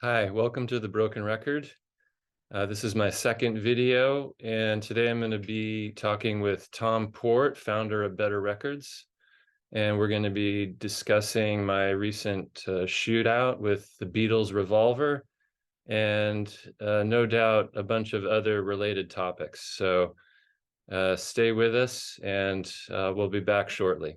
Hi, welcome to The Broken Record. This is my second video, and today I'm going to be talking with Tom Port, founder of Better Records, and we're going to be discussing my recent shootout with the Beatles Revolver, and no doubt a bunch of other related topics. So stay with us, and we'll be back shortly.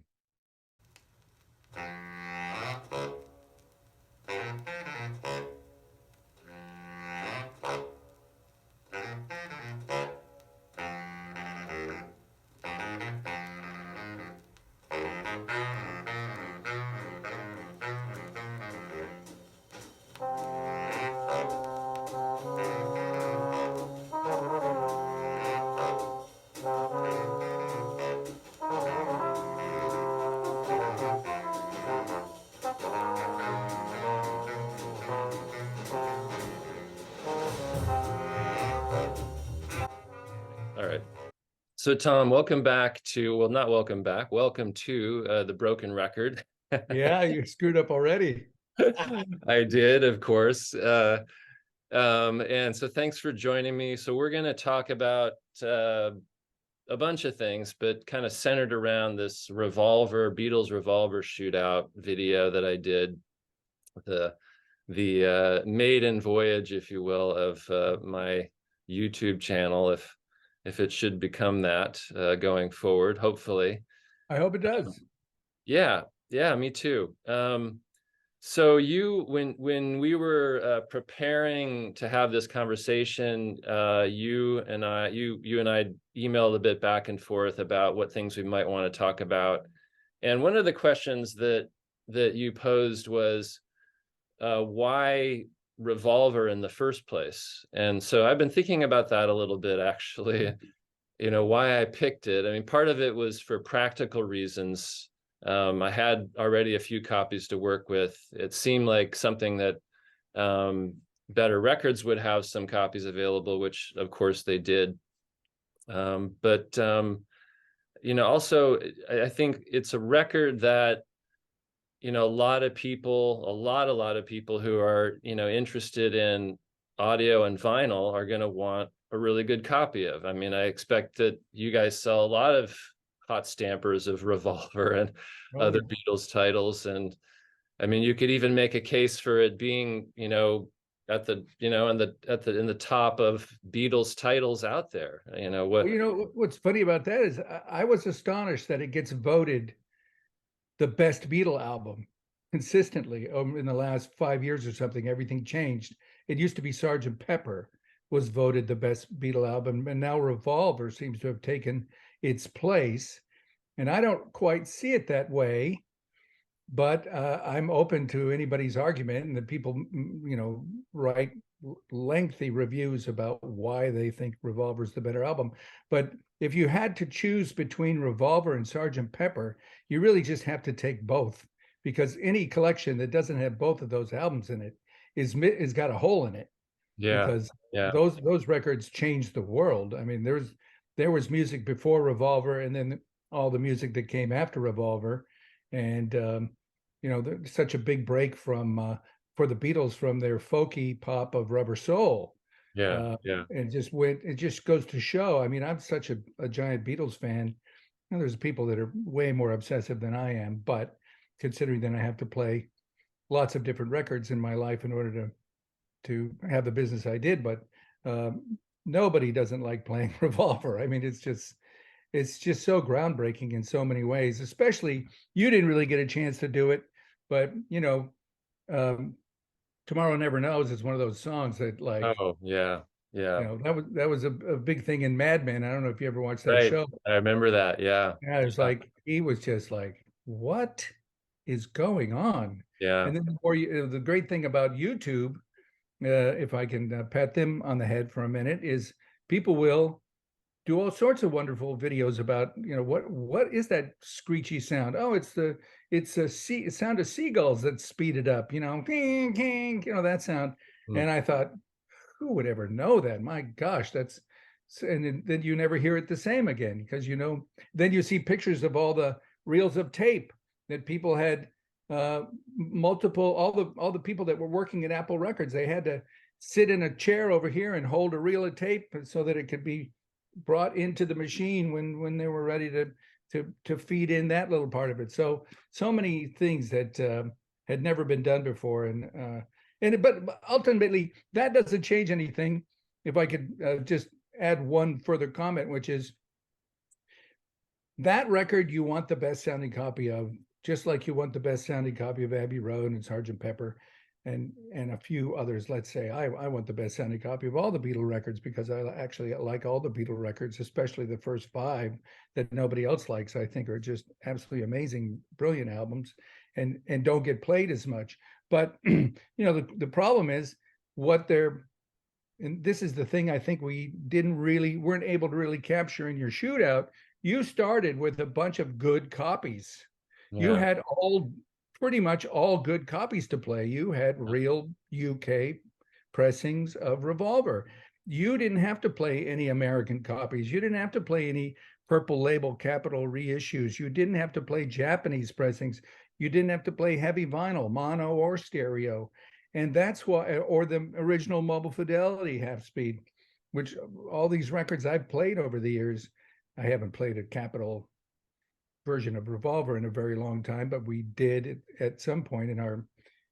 All right. So Tom, welcome back to, well, not welcome back, welcome to The Broken Record. Yeah, you screwed up already. I did, of course. And so thanks for joining me. So we're going to talk about a bunch of things, but kind of centered around this Beatles Revolver shootout video that I did, the maiden voyage, if you will, of my YouTube channel, if it should become that going forward, hopefully. I hope it does. Yeah, me too. So when we were preparing to have this conversation, you and I emailed a bit back and forth about what things we might want to talk about. And one of the questions that you posed was why Revolver in the first place? And so I've been thinking about that a little bit, actually. Why I picked it. I mean, part of it was for practical reasons. I had already a few copies to work with. It seemed like something that Better Records would have some copies available, which of course they did. But also I think it's a record that, a lot of people, a lot of people who are, interested in audio and vinyl are going to want a really good copy of. I mean, I expect that you guys sell a lot of hot stampers of Revolver and other Beatles titles. And I mean, you could even make a case for it being, at the, in the top of Beatles titles out there. What's funny about that is I was astonished that it gets voted the best Beatle album consistently in the last 5 years or something. Everything changed. It used to be Sgt. Pepper was voted the best Beatle album, and now Revolver seems to have taken its place. And I don't quite see it that way, but I'm open to anybody's argument, and that people, write lengthy reviews about why they think Revolver's the better album. But if you had to choose between Revolver and Sgt. Pepper, you really just have to take both, because any collection that doesn't have both of those albums in it is got a hole in it. Yeah, Because yeah, those records changed the world. I mean, there was music before Revolver, and then all the music that came after Revolver, and such a big break from for the Beatles from their folky pop of Rubber Soul. yeah, yeah. And it just goes to show. I mean, I'm such a giant Beatles fan. And there's people that are way more obsessive than I am, but considering that I have to play lots of different records in my life in order to have the business I did, but nobody doesn't like playing Revolver. I mean, it's just so groundbreaking in so many ways. Especially, you didn't really get a chance to do it, but um, Tomorrow Never Knows is one of those songs that, like, Oh, yeah, yeah. that was a big thing in Mad Men. I don't know if you ever watched that Right. show. I remember that. Yeah. Yeah, it was like he was just like, what is going on? Yeah. And then the great thing about YouTube, if I can pat them on the head for a minute, is people will do all sorts of wonderful videos about, what is that screechy sound? Oh, it's a sound of seagulls that speeded up, king, king, that sound. Mm. And I thought, who would ever know that? My gosh, and then you never hear it the same again, because then you see pictures of all the reels of tape that people had multiple, all the people that were working at Apple Records, they had to sit in a chair over here and hold a reel of tape so that it could be brought into the machine when they were ready to feed in that little part of it. So many things that had never been done before, but ultimately that doesn't change anything. If I could just add one further comment, which is that record you want the best sounding copy of, just like you want the best sounding copy of Abbey Road and Sgt. Pepper and a few others. Let's say I want the best sounding copy of all the Beatle records because I actually like all the Beatle records, especially the first 5 that nobody else likes. I think are just absolutely amazing, brilliant albums, and don't get played as much. But the problem is what they're, and this is the thing I think we weren't able to really capture in your shootout. You started with a bunch of good copies. You had pretty much all good copies to play. You had real UK pressings of Revolver. You didn't have to play any American copies. You didn't have to play any Purple Label Capitol reissues. You didn't have to play Japanese pressings. You didn't have to play heavy vinyl, mono or stereo. And that's why, or the original Mobile Fidelity half speed, which all these records I've played over the years. I haven't played a Capitol version of Revolver in a very long time, but we did at some point in our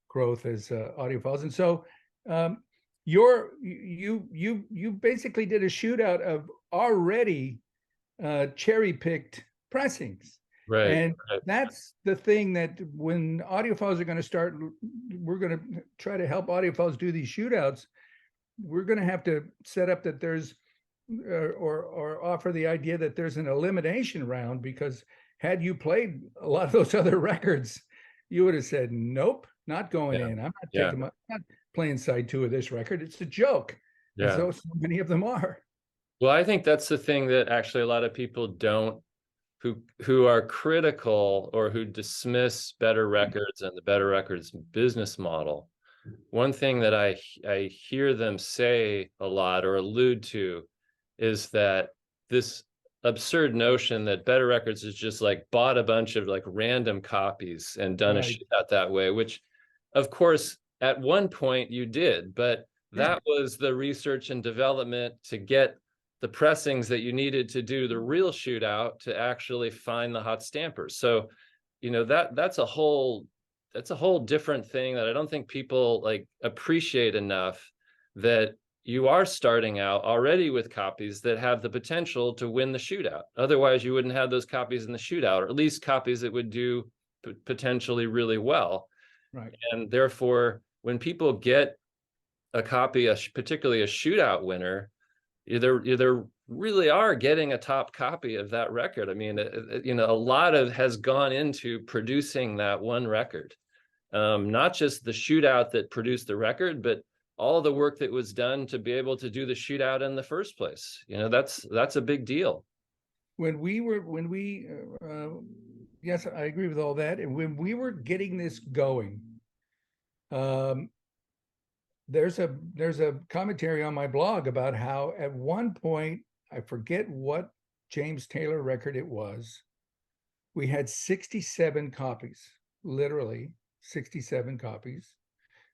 growth as audiophiles. And so you basically did a shootout of already cherry-picked pressings. Right. And that's the thing that when audiophiles are going to start, we're going to try to help audiophiles do these shootouts. We're going to have to set up that there's or offer the idea that there's an elimination round, because had you played a lot of those other records, you would have said, nope, not going in. I'm not not playing side 2 of this record. It's a joke. Yeah. So many of them are. Well, I think that's the thing that actually a lot of people don't, who are critical or who dismiss Better Records and the Better Records business model. One thing that I hear them say a lot or allude to is that this absurd notion that Better Records is just like bought a bunch of like random copies and done a shootout that way, which of course at one point you did, but that was the research and development to get the pressings that you needed to do the real shootout to actually find the hot stampers. So, that's a whole different thing that I don't think people like appreciate enough, that you are starting out already with copies that have the potential to win the shootout. Otherwise, you wouldn't have those copies in the shootout, or at least copies that would do potentially really well. Right. And therefore, when people get a copy, particularly a shootout winner, either really are getting a top copy of that record. I mean, a lot has gone into producing that one record. Not just the shootout that produced the record, but all the work that was done to be able to do the shootout in the first place. That's a big deal. Yes, I agree with all that. And when we were getting this going, there's a commentary on my blog about how at one point, I forget what James Taylor record it was, we had 67 copies, literally 67 copies,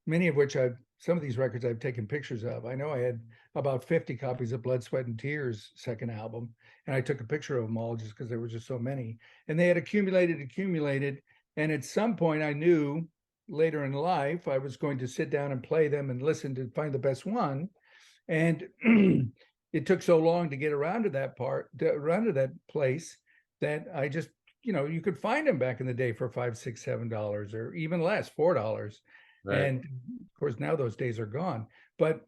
many of which some of these records I've taken pictures of. I know I had about 50 copies of Blood, Sweat, and Tears' second album, and I took a picture of them all just because there were just so many. And they had accumulated, and at some point I knew later in life I was going to sit down and play them and listen to find the best one. And it took so long to get around to that place that I just, you could find them back in the day for $5, $6, $7, or even less, $4. Right. And of course, now those days are gone. But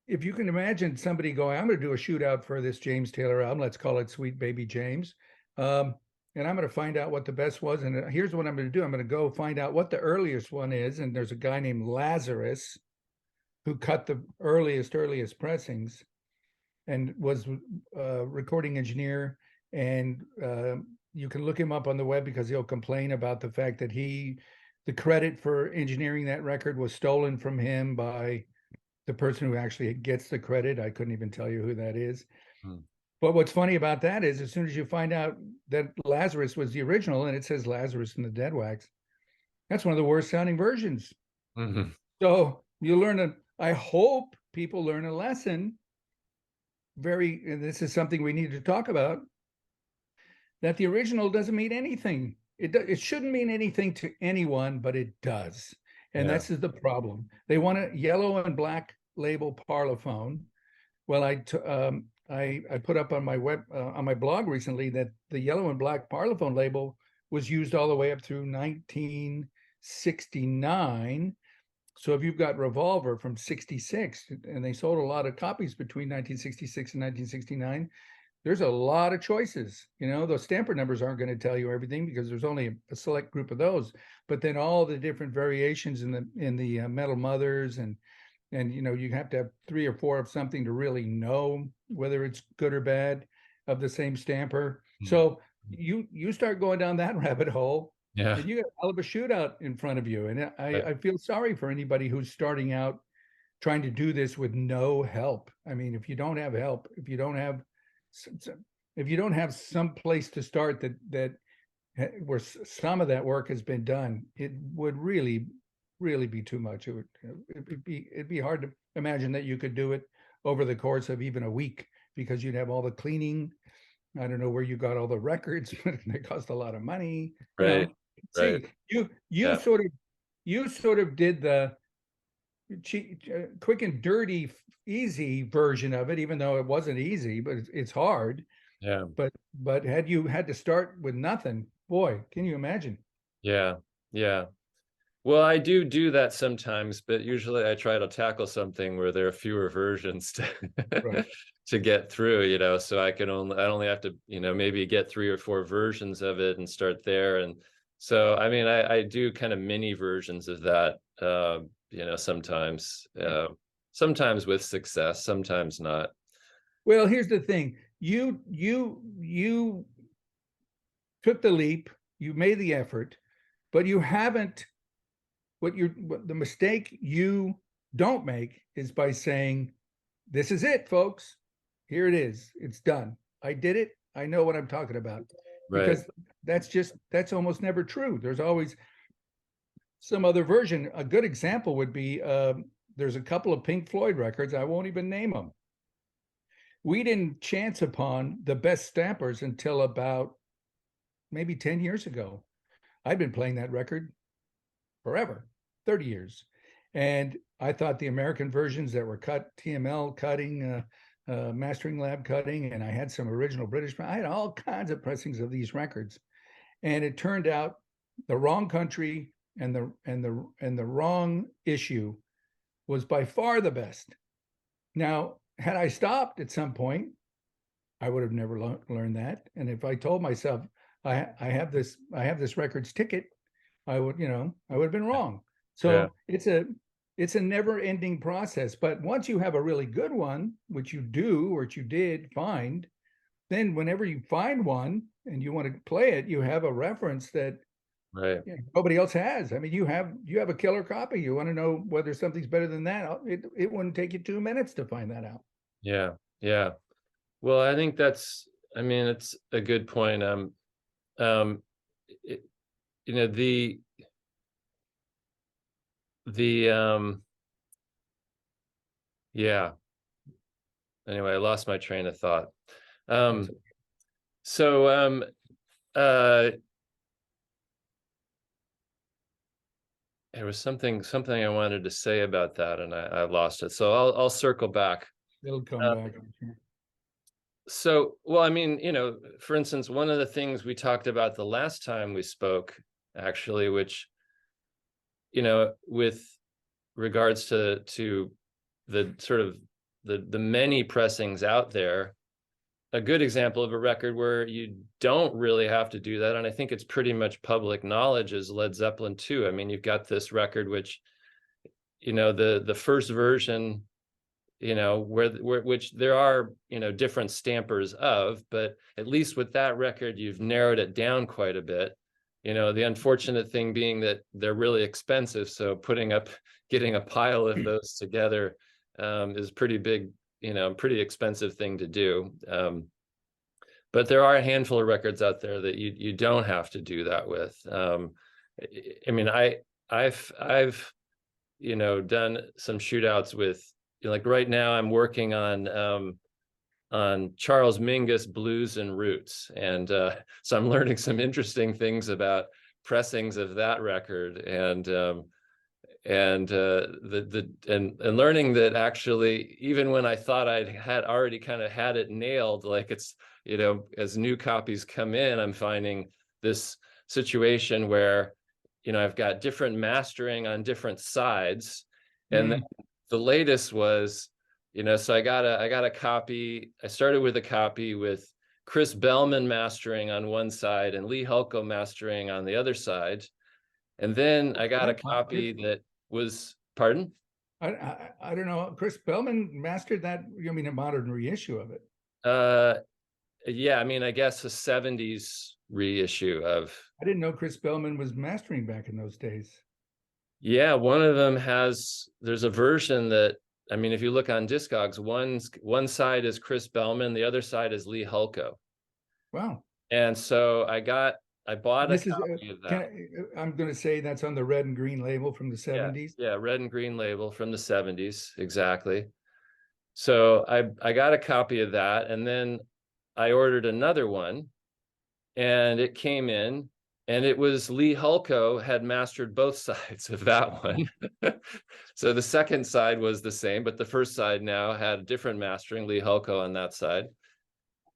if you can imagine somebody going, I'm going to do a shootout for this James Taylor album, let's call it Sweet Baby James. And I'm going to find out what the best was. And here's what I'm going to do. I'm going to go find out what the earliest one is. And there's a guy named Lazarus who cut the earliest pressings and was a recording engineer. And you can look him up on the web because he'll complain about the fact that the credit for engineering that record was stolen from him by the person who actually gets the credit. I couldn't even tell you who that is. But what's funny about that is as soon as you find out that Lazarus was the original, and it says Lazarus in the Dead Wax, That's one of the worst sounding versions. Hmm. So you learn I hope people learn a lesson. And this is something we need to talk about, that the original doesn't mean anything. It shouldn't mean anything to anyone, but it does. And Yeah. that's the problem. They want a yellow and black label parlophone. Well, I put up on my on my blog recently that the yellow and black parlophone label was used all the way up through 1969. So if you've got Revolver from 66, and they sold a lot of copies between 1966 and 1969, there's a lot of choices. Those stamper numbers aren't going to tell you everything because there's only a select group of those. But then all the different variations in the metal mothers, and you have to have 3 or 4 of something to really know whether it's good or bad of the same stamper. So you start going down that rabbit hole, Yeah. and you got a hell of a shootout in front of you. And I feel sorry for anybody who's starting out trying to do this with no help. I mean, if you don't have help, if you don't have some place to start that where some of that work has been done, it would really be too much. It'd be hard to imagine that you could do it over the course of even a week, because you'd have all the cleaning. I don't know where you got all the records, but they cost a lot of money. Right. Right. See, you Yeah. sort of did the quick and dirty, easy version of it, even though it wasn't easy, but it's hard. Yeah. But had you had to start with nothing, boy, can you imagine? Yeah. Yeah. Well, I do that sometimes, but usually I try to tackle something where there are fewer versions Right. to get through, so I only have to, maybe get 3 or 4 versions of it and start there. And so, I mean, I do kind of mini versions of that, sometimes, sometimes with success, sometimes not. Well, here's the thing. You took the leap, you made the effort, but you haven't what the mistake you don't make is by saying, this is it, folks. Here it is. It's done. I did it. I know what I'm talking about. Right. Because that's almost never true. There's always some other version. A good example would be there's a couple of Pink Floyd records. I won't even name them. We didn't chance upon the best stampers until about maybe 10 years ago. I've been playing that record forever, 30 years. And I thought the American versions that were cut, TML cutting, Mastering Lab cutting, and I had some original British, I had all kinds of pressings of these records. And it turned out the wrong country and the wrong issue was by far the best. Now, had I stopped at some point, I would have never learned that. And if I told myself I have this records ticket, I would have been wrong. Yeah. So it's a never ending process. But once you have a really good one, which you do, or which you did find, then whenever you find one and you want to play it, you have a reference that Right. nobody else has. I mean, you have a killer copy. You want to know whether something's better than that. It wouldn't take you 2 minutes to find that out. Yeah. Yeah. Well, I think I mean, it's a good point. Um, it, the the yeah. Anyway, I lost my train of thought. That's So uh there was something I wanted to say about that, and I lost it. So I'll circle back. It'll come Uh, back. so, well, I mean, for instance, one of the things we talked about the last time we spoke, actually, which, with regards to the sort of the many pressings out there, a good example of a record where you don't really have to do that, and I think it's pretty much public knowledge, is Led Zeppelin 2. I mean, you've got this record which, the first version, where which there are, different stampers of, but at least with that record you've narrowed it down quite a bit. The unfortunate thing being that they're really expensive, so getting a pile of those together is pretty big, pretty expensive thing to do. But there are a handful of records out there that you don't have to do that with. I mean, I've done some shootouts with, like right now I'm working on Charles Mingus Blues and Roots, and so I'm learning some interesting things about pressings of that record, and learning that actually even when I thought I had already kind of had it nailed, like it's, as new copies come in, I'm finding this situation where I've got different mastering on different sides. And then Mm, the latest was, so I got a copy. I started with a copy with Chris Bellman mastering on one side and Lee Hulko mastering on the other side. And then I got a copy that was, pardon? I don't know. Chris Bellman mastered that. You mean a modern reissue of it? Uh, yeah, I mean, I guess a 70s reissue of, I didn't know Chris Bellman was mastering back in those days. yeah, one of them there's a version that, I mean, if you look on Discogs, one side is Chris Bellman, the other side is Lee Hulko. Wow. And so I bought a This is, copy of that. I'm going to say that's on the red and green label from the Yeah, 70s. yeah, red and green label from the 70s, exactly. So I got a copy of that, and then I ordered another one, and it came in, and it was Lee Hulko had mastered both sides of that one. So the second side was the same, but the first side now had a different mastering, Lee Hulko on that side.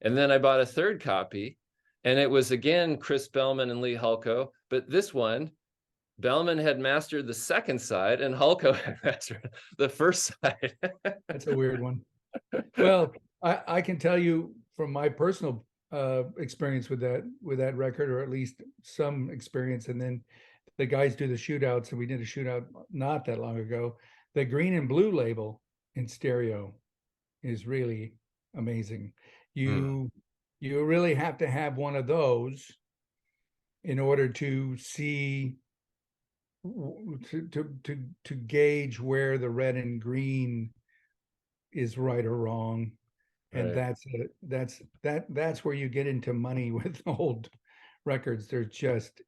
And then I bought a third copy, and it was again Chris Bellman and Lee Hulko, but this one, Bellman had mastered the second side and Hulko had mastered the first side. That's a weird one. Well, I can tell you from my personal experience with that record, or at least some experience, and then the guys do the shootouts, and we did a shootout not that long ago. The green and blue label in stereo is really amazing. Hmm, You really have to have one of those in order to see to gauge where the red and green is right or wrong. And right. that's where you get into money with old records. They're just,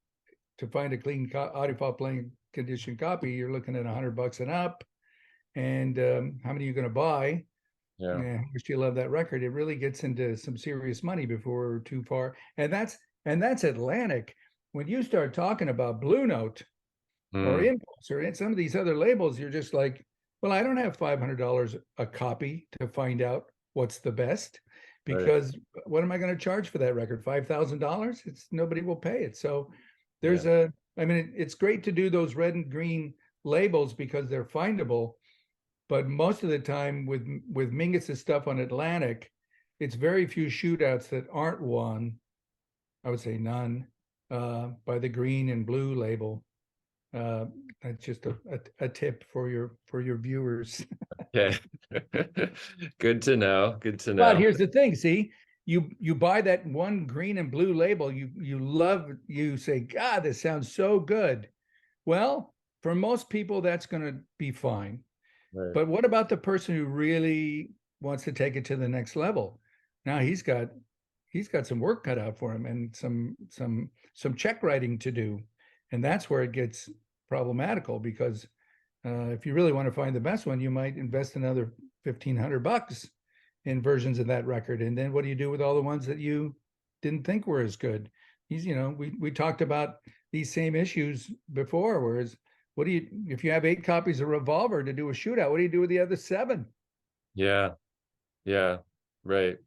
to find a clean audiophile playing condition copy, you're looking at $100 and up. And how many are you going to buy? Yeah. Yeah, how much do you love that record? It really gets into some serious money before we're too far. And that's Atlantic. When you start talking about Blue Note or Hmm, Impulse or in some of these other labels, you're just like, well, I don't have $500 a copy to find out what's the best, right. because what am I going to charge for that record? $5,000? It's nobody will pay it. So Yeah. I mean, it's great to do those red and green labels because they're findable, but most of the time with Mingus's stuff on Atlantic, it's very few shootouts that aren't won. I would say none by the green and blue label. Uh, that's just a tip for your viewers. Okay. Good to know. Good to But know. here's the thing: see, you buy that one green and blue label, you love, you say, God, this sounds so good. Well, for most people, that's going to be fine. Right. But what about the person who really wants to take it to the next level? Now he's got some work cut out for him and some check writing to do, and that's where it gets problematical because if you really want to find the best one, you might invest another $1,500 in versions of that record, and then what do you do with all the ones that you didn't think were as good? We talked about these same issues before, whereas what do you, if you have 8 copies of Revolver to do a shootout, what do you do with the other 7? Yeah. Yeah. Right.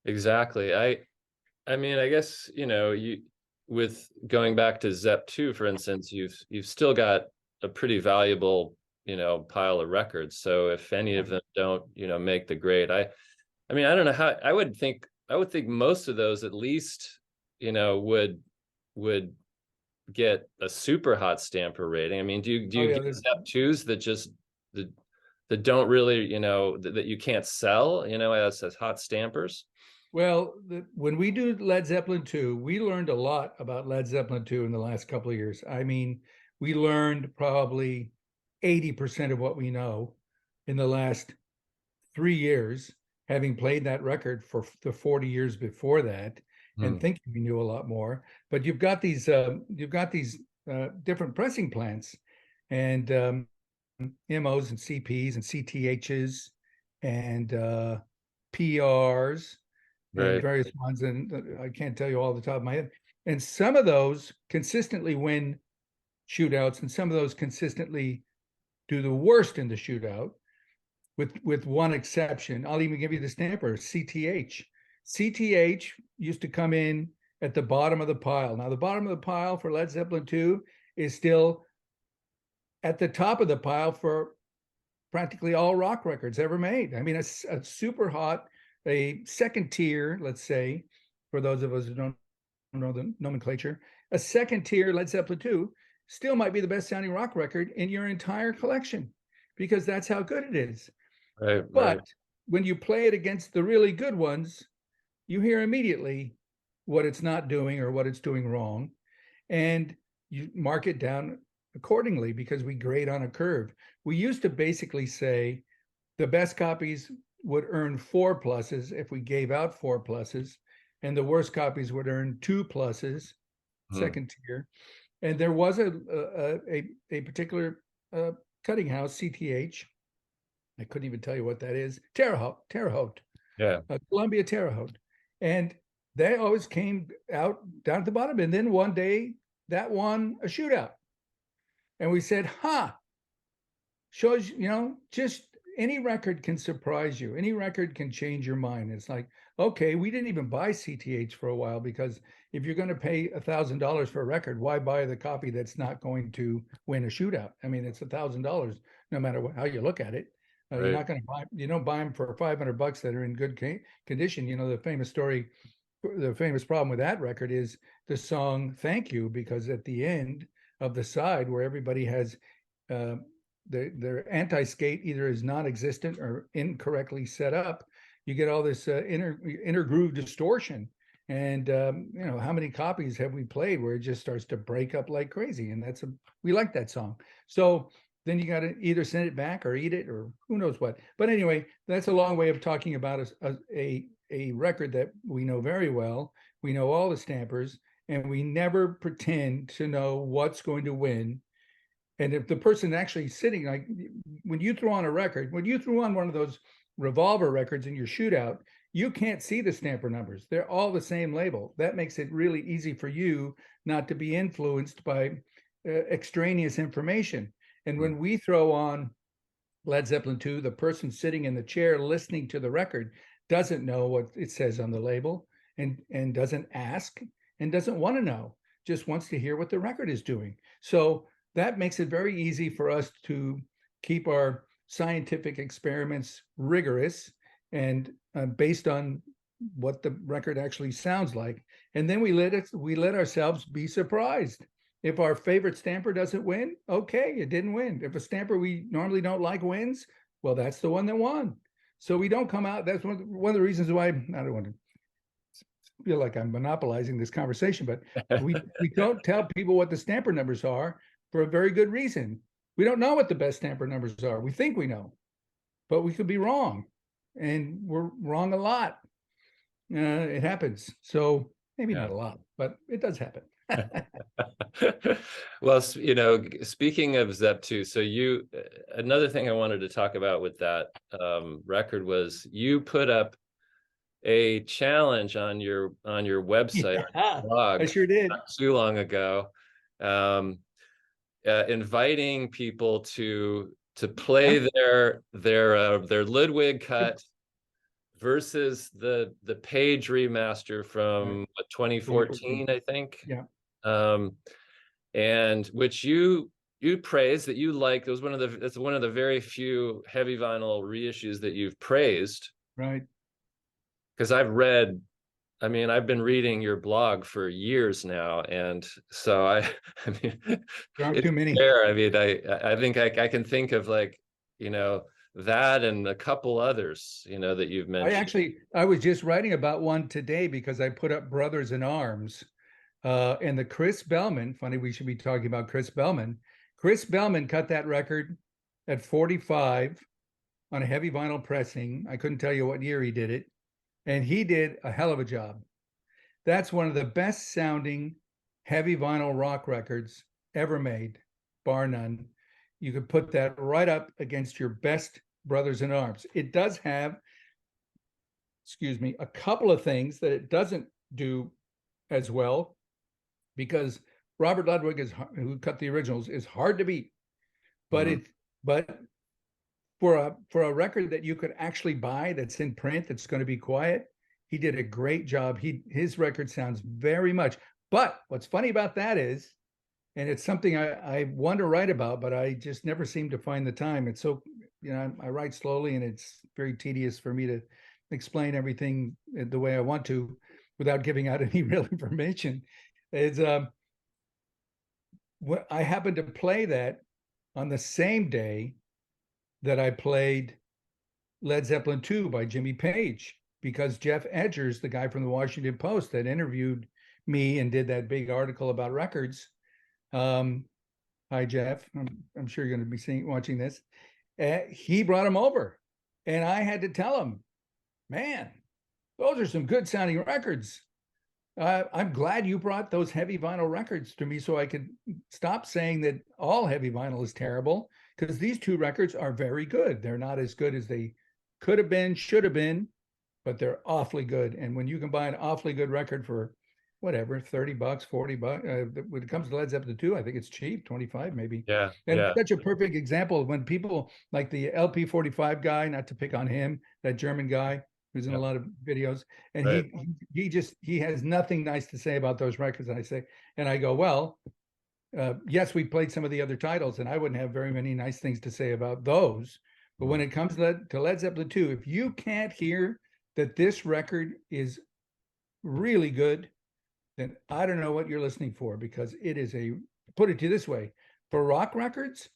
Exactly. I mean, I guess, you with going back to Zep 2, for instance, you've still got a pretty valuable, pile of records. So if any of them don't, make the grade, I mean, I don't know how I would think most of those at least, would get a super hot stamper rating. I mean, do Oh you yeah, get Zep 2s that that don't really, that you can't sell, as hot stampers? well, when we do Led Zeppelin 2, we learned a lot about Led Zeppelin 2 in the last couple of years. I mean, we learned probably 80% of what we know in the last 3 years, having played that record for the 40 years before that, and Hmm. thinking we knew a lot more. But you've got these different pressing plants, and MOs and CPs and CTHs and PRs and Right. various ones. And I can't tell you all the top of my head. And some of those consistently win shootouts, and some of those consistently do the worst in the shootout, with one exception. I'll even give you the stamper, CTH. CTH used to come in at the bottom of the pile. Now, the bottom of the pile for Led Zeppelin 2 is still at the top of the pile for practically all rock records ever made. I mean, a super hot, a second tier, let's say, for those of us who don't know the nomenclature, a second tier Led Zeppelin 2 still might be the best sounding rock record in your entire collection, because that's how good it is. Right. But Right. when you play it against the really good ones, you hear immediately what it's not doing or what it's doing wrong. And you mark it down accordingly, because we grade on a curve. We used to basically say the best copies would earn 4 pluses if we gave out 4 pluses, and the worst copies would earn 2 pluses, second tier. And there was a particular cutting house, CTH. I couldn't even tell you what that is. Terre Haute, Yeah. Columbia Terre Haute. And they always came out down at the bottom. And then one day that won a shootout. And we said, shows, just any record can surprise you. Any record can change your mind. It's like, okay, we didn't even buy CTH for a while, because if you're going to pay $1,000 for a record, why buy the copy that's not going to win a shootout? I mean, it's $1,000 no matter how you look at it. You're not going to buy, you don't buy them for $500 that are in good condition. The famous story, the famous problem with that record is the song "Thank You," because at the end of the side where everybody has their anti-skate either is non-existent or incorrectly set up, you get all this inner groove distortion. And how many copies have we played where it just starts to break up like crazy? And we like that song. So then you got to either send it back or eat it, or who knows what. But anyway, that's a long way of talking about a record that we know very well. We know all the stampers, and we never pretend to know what's going to win. And if the person actually sitting, like when you throw on a record, when you threw on one of those Revolver records in your shootout, you can't see the stamper numbers. They're all the same label. That makes it really easy for you not to be influenced by extraneous information. And when we throw on Led Zeppelin 2, the person sitting in the chair listening to the record doesn't know what it says on the label, and doesn't ask, and doesn't want to know, just wants to hear what the record is doing. So that makes it very easy for us to keep our scientific experiments rigorous and based on what the record actually sounds like. And then we let ourselves be surprised. If our favorite stamper doesn't win, okay, it didn't win. If a stamper we normally don't like wins, well, that's the one that won. So we don't come out. That's one of the reasons why I don't want to feel like I'm monopolizing this conversation, but we don't tell people what the stamper numbers are for a very good reason. We don't know what the best stamper numbers are. We think we know, but we could be wrong, and we're wrong a lot. It happens. So maybe not a lot, but it does happen. Well, speaking of Zep 2, so another thing I wanted to talk about with that record was you put up a challenge on your website, on your blog, I sure did. not too long ago, inviting people to play their Ludwig cut versus the Page remaster from 2014, I think. Yeah. And which you praised, that you like. It was it's one of the very few heavy vinyl reissues that you've praised. Right. Because I've been reading your blog for years now, and so I mean, There aren't too many. fair. I mean, I think I can think of that and a couple others, that you've mentioned. I was just writing about one today because I put up Brothers in Arms, and the Chris Bellman. Funny, we should be talking about Chris Bellman. Chris Bellman cut that record at 45 on a heavy vinyl pressing. I couldn't tell you what year he did it. And he did a hell of a job. That's one of the best sounding heavy vinyl rock records ever made, bar none. You could put that right up against your best brothers in arms. It does have, excuse me, a couple of things that it doesn't do as well, because Robert Ludwig is, who cut the originals, is hard to beat. But Mhm. it but for a record that you could actually buy that's in print, that's going to be quiet, he did a great job. His record sounds very much. But what's funny about that is, and it's something I want to write about, but I just never seem to find the time. It's so, I write slowly, and it's very tedious for me to explain everything the way I want to without giving out any real information. Is I happened to play that on the same day that I played Led Zeppelin 2 by Jimmy Page, because Jeff Edgers, the guy from the Washington Post that interviewed me and did that big article about records. Hi, Jeff. I'm sure you're going to be watching this. He brought him over, and I had to tell him, man, those are some good sounding records. I'm glad you brought those heavy vinyl records to me so I could stop saying that all heavy vinyl is terrible, because these two records are very good. They're not as good as they could have been, should have been, but they're awfully good. And when you can buy an awfully good record for whatever, $30, $40, when it comes to Led Zeppelin 2, I think it's cheap, 25 maybe. Yeah, And yeah, such a perfect example when people like the LP45 guy, not to pick on him, that German guy who's in a yeah, lot of videos, and right. he has nothing nice to say about those records. And I say, and I go, well, yes, we played some of the other titles, and I wouldn't have very many nice things to say about those. But when Mhm. it comes to Led Zeppelin 2, if you can't hear that this record is really good, then I don't know what you're listening for, because it is put it to you this way, for rock records,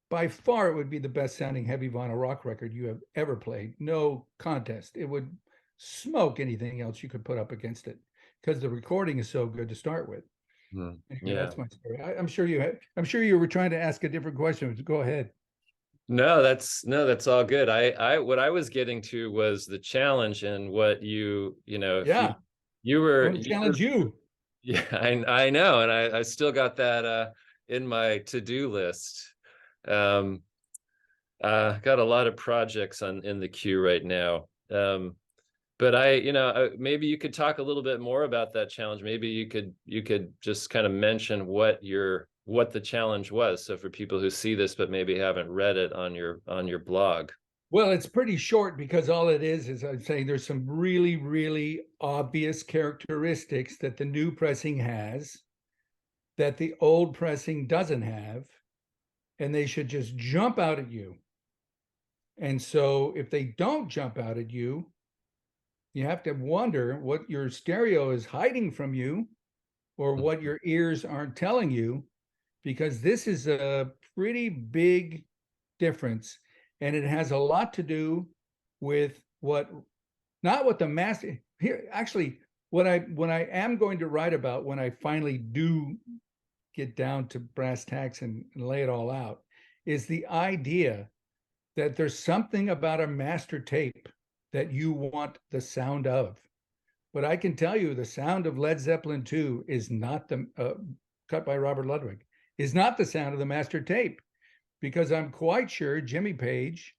by far it would be the best sounding heavy vinyl rock record you have ever played. No contest. It would smoke anything else you could put up against it, because the recording is so good to start with. Mhm. Anyway, Yeah. that's my story. I'm sure you were trying to ask a different question. Go ahead. No, that's all good. What I was getting to was the challenge, and what if Yeah, you I were want to challenge you. yeah, I know, and I still got that in my to-do list. Um, got a lot of projects in the queue right now. But maybe you could talk a little bit more about that challenge. Maybe you could just kind of mention what the challenge was. So for people who see this but maybe haven't read it on your blog. Well, it's pretty short, because all it is I'm saying there's some really, really obvious characteristics that the new pressing has that the old pressing doesn't have, and they should just jump out at you. And so if they don't jump out at you, you have to wonder what your stereo is hiding from you, or what your ears aren't telling you, because this is a pretty big difference. And it has a lot to do with not what the master here, actually, what I am going to write about when I finally do get down to brass tacks and lay it all out, is the idea that there's something about a master tape that you want the sound of. But I can tell you the sound of Led Zeppelin 2 is not the cut by Robert Ludwig, is not the sound of the master tape, because I'm quite sure Jimmy Page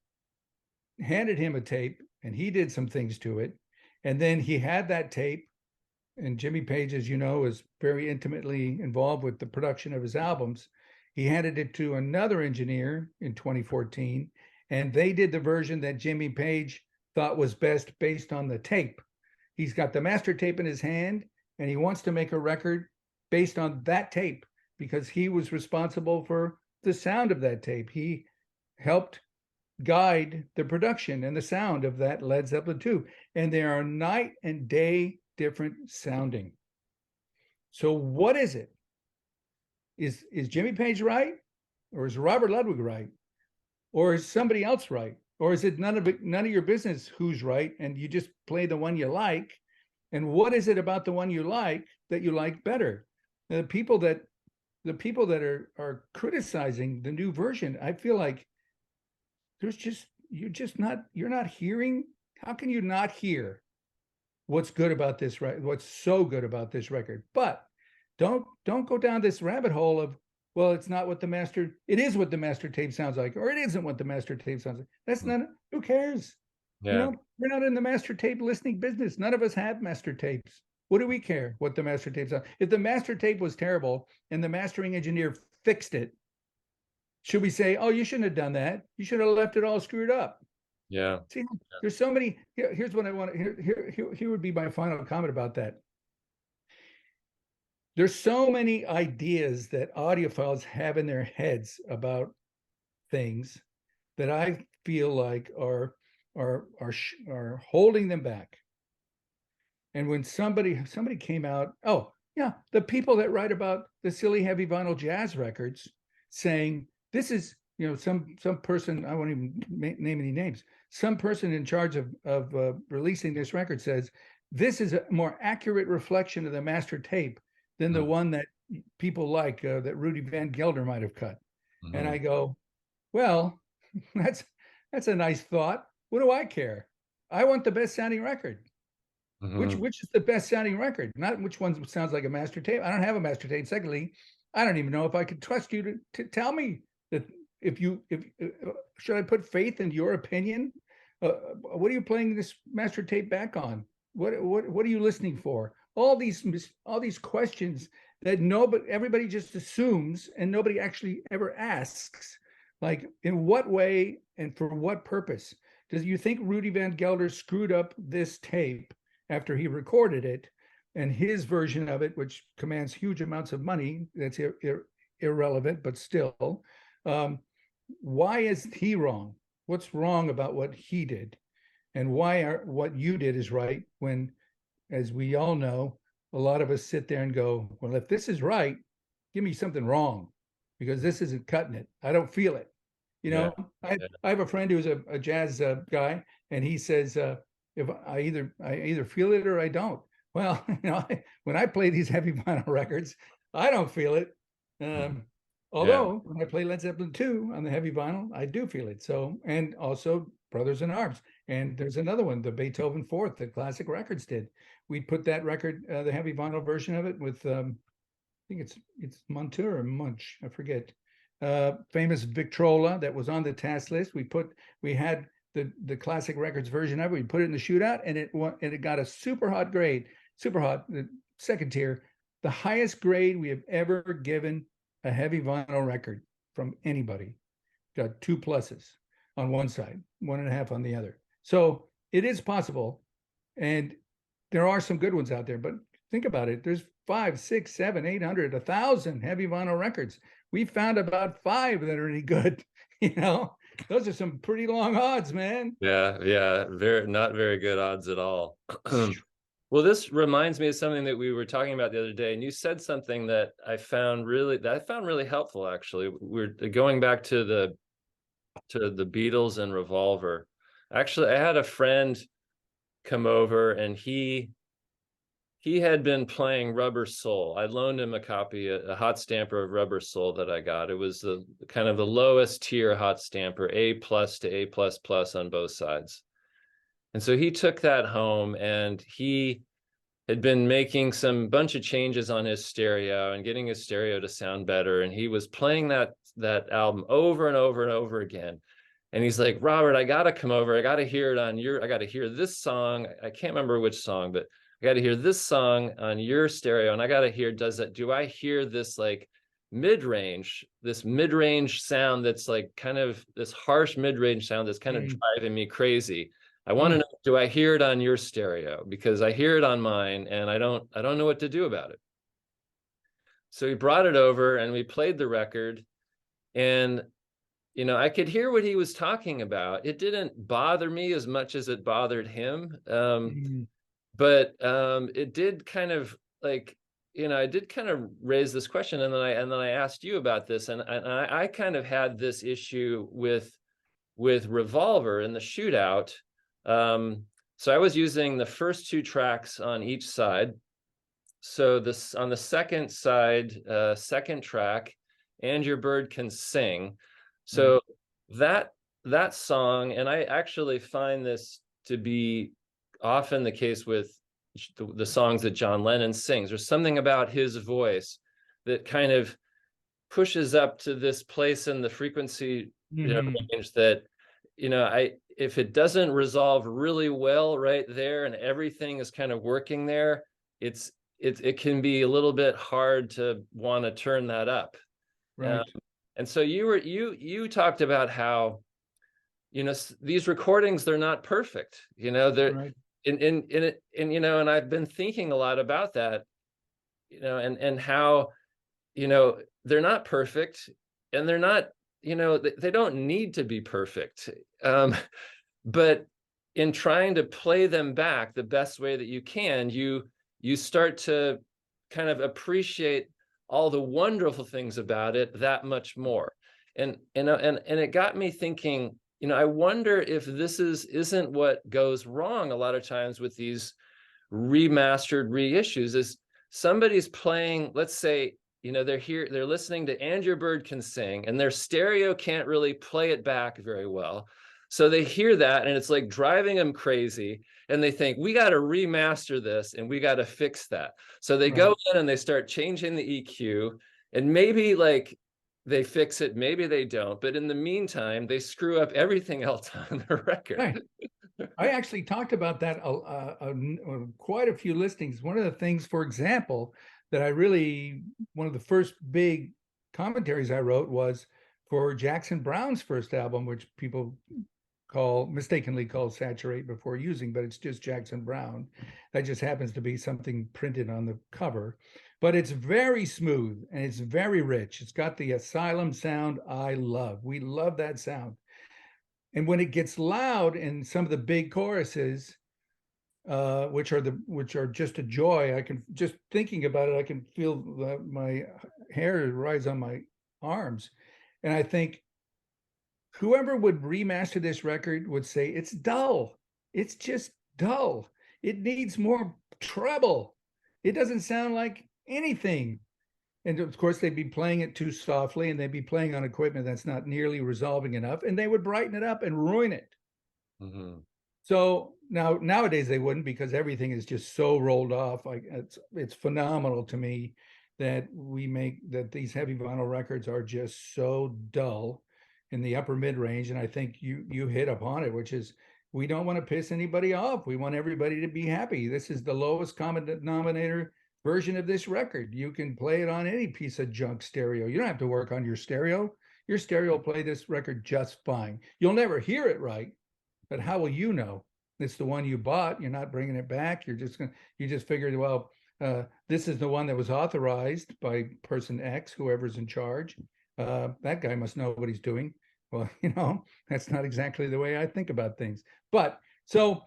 handed him a tape and he did some things to it. And then he had that tape, and Jimmy Page, as you know, is very intimately involved with the production of his albums. He handed it to another engineer in 2014, and they did the version that Jimmy Page thought was best based on the tape. He's got the master tape in his hand, and he wants to make a record based on that tape, because he was responsible for the sound of that tape. He helped guide the production and the sound of that Led Zeppelin 2. And they are night and day different sounding. So what is it? Is Jimmy Page right? Or is Robert Ludwig right? Or is somebody else right? Or is it none of your business who's right, and you just play the one you like? And what is it about the one you like that you like better? The people that are criticizing the new version, I feel like you're not hearing. How can you not hear what's good about this, right? What's so good about this record? But don't go down this rabbit hole of Well, it's not what the master, it is what the master tape sounds like, or it isn't what the master tape sounds like. That's not, who cares? You Yeah. know, we're not in the master tape listening business. None of us have master tapes. What do we care what the master tapes are? If the master tape was terrible and the mastering engineer fixed it, should we say, oh, you shouldn't have done that? You should have left it all screwed up. Yeah. See, there's so many. Here's what I want to. Here would be my final comment about that. There's so many ideas that audiophiles have in their heads about things that I feel like are holding them back. And when somebody came out, oh yeah, the people that write about the silly heavy vinyl jazz records, saying this is, some person, I won't even name any names, some person in charge of releasing this record says this is a more accurate reflection of the master tape than the one that people like, that Rudy Van Gelder might have cut. And I go, well, that's a nice thought. What do I care? I want the best sounding record. Which is the best sounding record, not which one sounds like a master tape. I don't have a master tape. Secondly, I don't even know if I could trust you to tell me that, if should I put faith in your opinion? What are you playing this master tape back on? What are you listening for? All these questions that everybody just assumes and nobody actually ever asks. Like, in what way and for what purpose? Does you think Rudy Van Gelder screwed up this tape after he recorded it, and his version of it, which commands huge amounts of money, that's irrelevant, but still, why is he wrong? What's wrong about what he did? And what you did is right, when, as we all know, a lot of us sit there and go, well, if this is right, give me something wrong, because this isn't cutting it. I don't feel it. Yeah. I have a friend who's a jazz guy, and he says, if I either feel it or I don't. Well, when I play these heavy vinyl records, I don't feel it. Yeah. Although when I play Led Zeppelin 2 on the heavy vinyl, I do feel it. So, and also Brothers in Arms. And there's another one, the Beethoven Fourth, the Classic Records did. We put that record, the heavy vinyl version of it, with I think it's Montour or Munch, I forget. Famous Victrola that was on the task list. We had the Classic Records version of it. We put it in the shootout, and it got a super hot grade, super hot, the second tier, the highest grade we have ever given a heavy vinyl record from anybody. Got 2 pluses on one side, 1.5 on the other. So it is possible, and there are some good ones out there. But think about it: there's 5, 6, 7, 800, 1,000 heavy vinyl records. We found about 5 that are any good. Those are some pretty long odds, man. Yeah. Yeah. Not very good odds at all. Well, this reminds me of something that we were talking about the other day, and you said something that I found really helpful. Actually, we're going back to the Beatles and Revolver. Actually, I had a friend come over, and he had been playing Rubber Soul. I loaned him a copy, a hot stamper of Rubber Soul that I got. It was the kind of the lowest tier hot stamper, A+ to A++ on both sides. And so he took that home, and he had been making some bunch of changes on his stereo and getting his stereo to sound better. And he was playing that album over and over and over again. And he's like, Robert, I got to come over. I got to hear it I got to hear this song. I can't remember which song, but I got to hear this song on your stereo. And I got to hear, do I hear this like this mid-range sound that's like kind of this harsh mid-range sound that's kind of driving me crazy. I want to know, do I hear it on your stereo? Because I hear it on mine, and I don't know what to do about it. So he brought it over, and we played the record, and I could hear what he was talking about. It didn't bother me as much as it bothered him. But it did kind of like, I did kind of raise this question, and then I asked you about this, and I kind of had this issue with Revolver in the shootout. So I was using the first 2 tracks on each side. So this on the second side, second track, And Your Bird Can Sing. So that song, and I actually find this to be often the case with the songs that John Lennon sings. There's something about his voice that kind of pushes up to this place in the frequency, Hmm. range that, if it doesn't resolve really well right there and everything is kind of working there, it's it can be a little bit hard to want to turn that up. Um, Right. and so you talked about how, these recordings, they're not perfect, they're Right. in it, and I've been thinking a lot about that, and how, they're not perfect, and they're not, they don't need to be perfect. Um, but in trying to play them back the best way that you can, you start to kind of appreciate all the wonderful things about it that much more. And it got me thinking, I wonder if this isn't what goes wrong a lot of times with these remastered reissues. Is somebody's playing, let's say, they're listening to And Your Bird Can Sing, and their stereo can't really play it back very well, so they hear that and it's like driving them crazy, and they think, we got to remaster this and we got to fix that. So they go Right. in and they start changing the EQ, and maybe like they fix it, maybe they don't, but in the meantime they screw up everything else on the record. Right. I actually talked about that quite a few listings. One of the things, for example, that I really, one of the first big commentaries I wrote was for Jackson Browne's first album, which people mistakenly call Saturate before using, but it's just Jackson Browne. That just happens to be something printed on the cover. But it's very smooth and it's very rich. It's got the Asylum sound I love. We love that sound. And when it gets loud in some of the big choruses, which are just a joy. I can, just thinking about it, I can feel my hair rise on my arms, and I think whoever would remaster this record would say it's dull. It's just dull. It needs more treble. It doesn't sound like anything. And of course, they'd be playing it too softly, and they'd be playing on equipment that's not nearly resolving enough, and they would brighten it up and ruin it. Mhm. So nowadays they wouldn't, because everything is just so rolled off. Like it's phenomenal to me that these heavy vinyl records are just so dull in the upper mid range. And I think you hit upon it, which is we don't want to piss anybody off. We want everybody to be happy. This is the lowest common denominator version of this record. You can play it on any piece of junk stereo. You don't have to work on your stereo. Your stereo will play this record just fine. You'll never hear it right, but how will you know? It's the one you bought. You're not bringing it back. You just figured, well, this is the one that was authorized by person X, whoever's in charge. That guy must know what he's doing. Well, that's not exactly the way I think about things. But so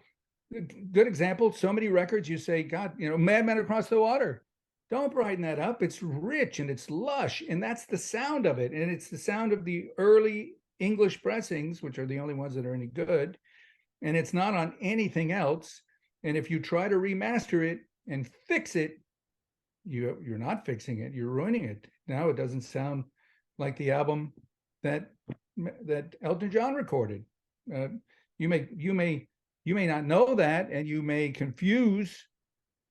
good example. So many records you say, God, Madman Across the Water. Don't brighten that up. It's rich and it's lush, and that's the sound of it. And it's the sound of the early English pressings, which are the only ones that are any good, and it's not on anything else. And if you try to remaster it and fix it, you're not fixing it, you're ruining it. Now it doesn't sound like the album that Elton John recorded. uh, you may not know that, and you may confuse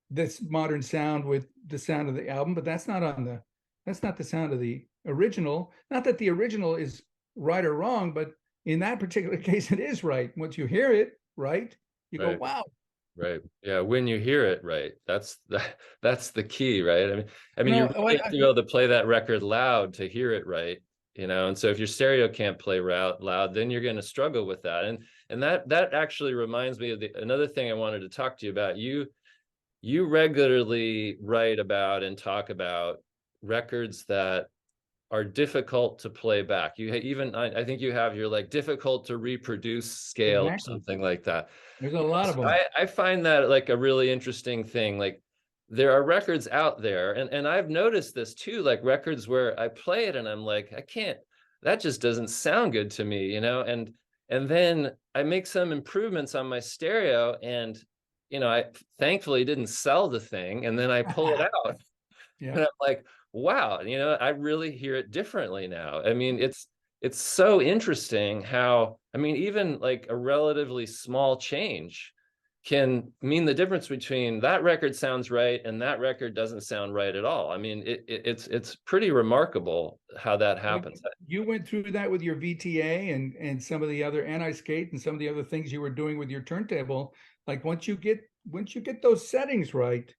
this modern sound with the sound of the album, but that's not the sound of the original. Not that the original is right or wrong, but in that particular case, it is right. Once you hear it right, you go, Right. wow. Right. Yeah. When you hear it right, that's the key, right? I mean, you Oh, really have to be able to play that record loud to hear it right, And so if your stereo can't play loud, then you're going to struggle with that. And that actually reminds me of another thing I wanted to talk to you about. You regularly write about and talk about records that are difficult to play back. I think you have your like difficult to reproduce scale or exactly. something like that. There's a lot So of them. I find that like a really interesting thing. Like there are records out there, and I've noticed this too, like records where I play it and I'm like, I can't, that just doesn't sound good to me, and then I make some improvements on my stereo, and I thankfully didn't sell the thing, and then I pull it out Yeah. and I'm like, wow, I really hear it differently now. I mean, it's so interesting how, I mean, even like a relatively small change can mean the difference between that record sounds right and that record doesn't sound right at all. I mean, it's pretty remarkable how that happens. You went through that with your VTA and some of the other anti-skate and some of the other things you were doing with your turntable. Like once you get those settings right,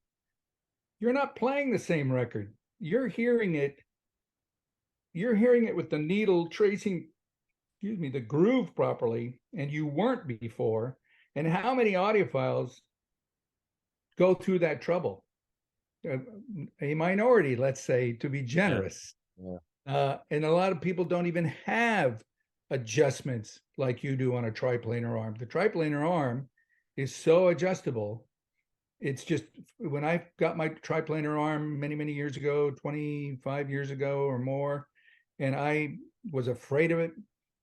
you're not playing the same record. You're hearing it with the needle tracing, excuse me, the groove properly, and you weren't before. And how many audiophiles go through that trouble? A minority, let's say, to be generous. Yeah. And a lot of people don't even have adjustments like you do on a triplanar arm. The triplanar arm is so adjustable. It's just when I got my triplanar arm many, many years ago, 25 years ago or more, and I was afraid of it,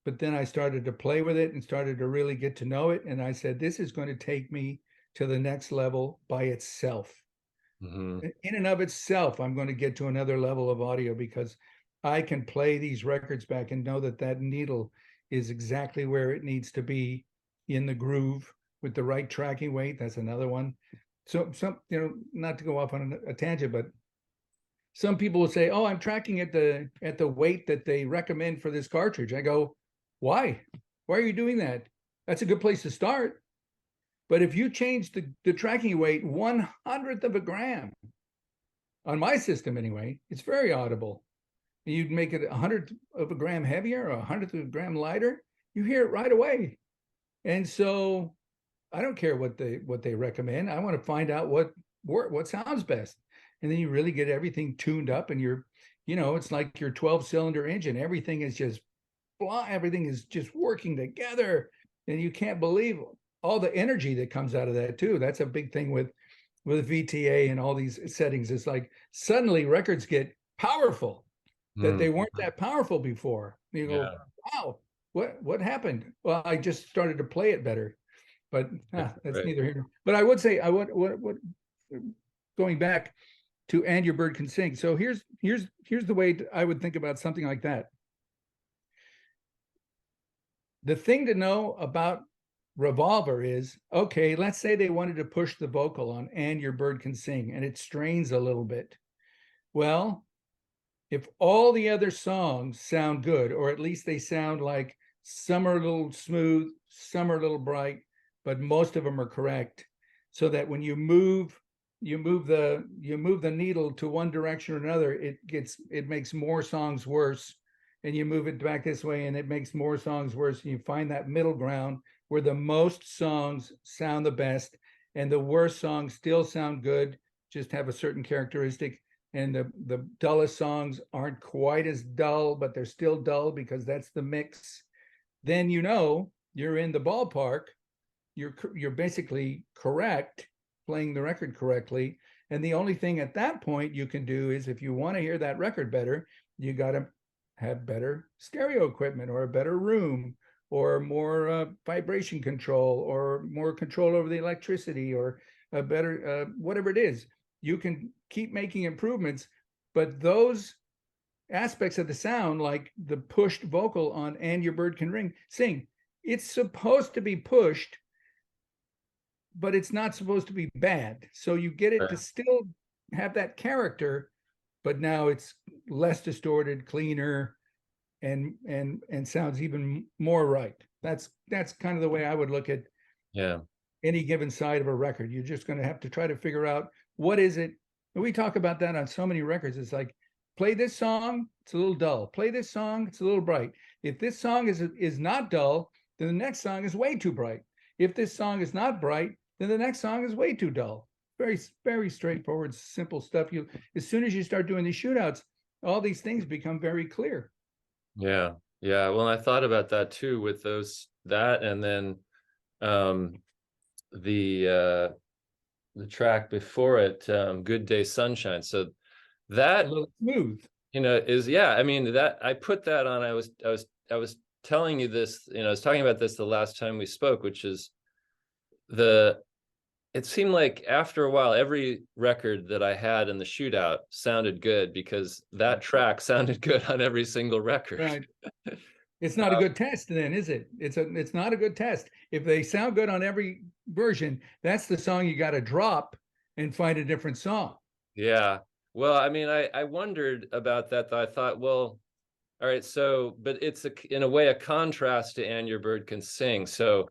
but then I started to play with it and started to really get to know it. And I said, this is going to take me to the next level by itself. Mm-hmm. In and of itself, I'm going to get to another level of audio because I can play these records back and know that that needle is exactly where it needs to be in the groove with the right tracking weight. That's another one. So not to go off on a tangent, but some people will say, "Oh, I'm tracking at the weight that they recommend for this cartridge." I go, "Why? Why are you doing that? That's a good place to start." But if you change the tracking weight 1/100th of a gram on my system anyway, it's very audible. And you'd make it 100th of a gram heavier or 100th of a gram lighter, you hear it right away. And so I don't care what they recommend. I want to find out what sounds best. And then you really get everything tuned up and it's like your 12-cylinder engine. Everything is just everything is just working together. And you can't believe all the energy that comes out of that too. That's a big thing with VTA and all these settings. It's like suddenly records get powerful that they weren't that powerful before. You go, wow, what happened? Well, I just started to play it better. But that's Right. neither here. But I would say what going back to "And Your Bird Can Sing." So here's the way I would think about something like that. The thing to know about Revolver is, okay, let's say they wanted to push the vocal on "And Your Bird Can Sing" and it strains a little bit. Well, if all the other songs sound good, or at least they sound like some are a little smooth, some are a little bright, but most of them are correct, so that when you move the needle to one direction or another, it makes more songs worse, and you move it back this way and it makes more songs worse, and you find that middle ground where the most songs sound the best and the worst songs still sound good, just have a certain characteristic, and the dullest songs aren't quite as dull, but they're still dull because that's the mix. Then you're in the ballpark. You're basically correct, playing the record correctly. And the only thing at that point you can do is, if you want to hear that record better, you got to have better stereo equipment or a better room or more vibration control or more control over the electricity or a better whatever it is. You can keep making improvements, but those aspects of the sound, like the pushed vocal on "And Your Bird Can Sing," it's supposed to be pushed, but it's not supposed to be bad. So you get it to still have that character, but now it's less distorted, cleaner, and sounds even more right. That's kind of the way I would look at any given side of a record. You're just going to have to try to figure out what is it. And we talk about that on so many records. It's like, play this song, it's a little dull. Play this song, it's a little bright. If this song is not dull, then the next song is way too bright. If this song is not bright, then the next song is way too dull. Very, very straightforward, simple stuff. As soon as you start doing these shootouts, all these things become very clear. Yeah. Well, I thought about that too with that, and then the track before it, "Good Day Sunshine." So that, a little smooth, is, I mean, that I put that on. I was telling you this, I was talking about this the last time we spoke, which is it seemed like after a while, every record that I had in the shootout sounded good because that track sounded good on every single record. right? It's not a good test then, is it? It's not a good test. If they sound good on every version, that's the song you got to drop and find a different song. Yeah. Well, I mean, I wondered about that. Though. I thought, well, all right, so, but it's in a way a contrast to And Your Bird Can Sing. So,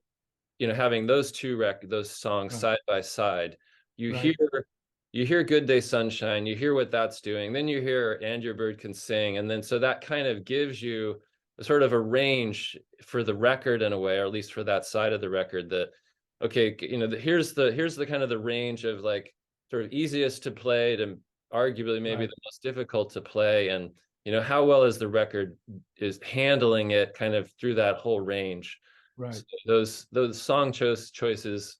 having those songs Right. side by side, you hear Right. you hear Good Day Sunshine, you hear what that's doing, then you hear And Your Bird Can Sing, and then so that kind of gives you a sort of a range for the record in a way, or at least for that side of the record that, okay, here's the kind of the range of like sort of easiest to play to arguably maybe Right. the most difficult to play, and how well is the record is handling it kind of through that whole range. So Right. those choices,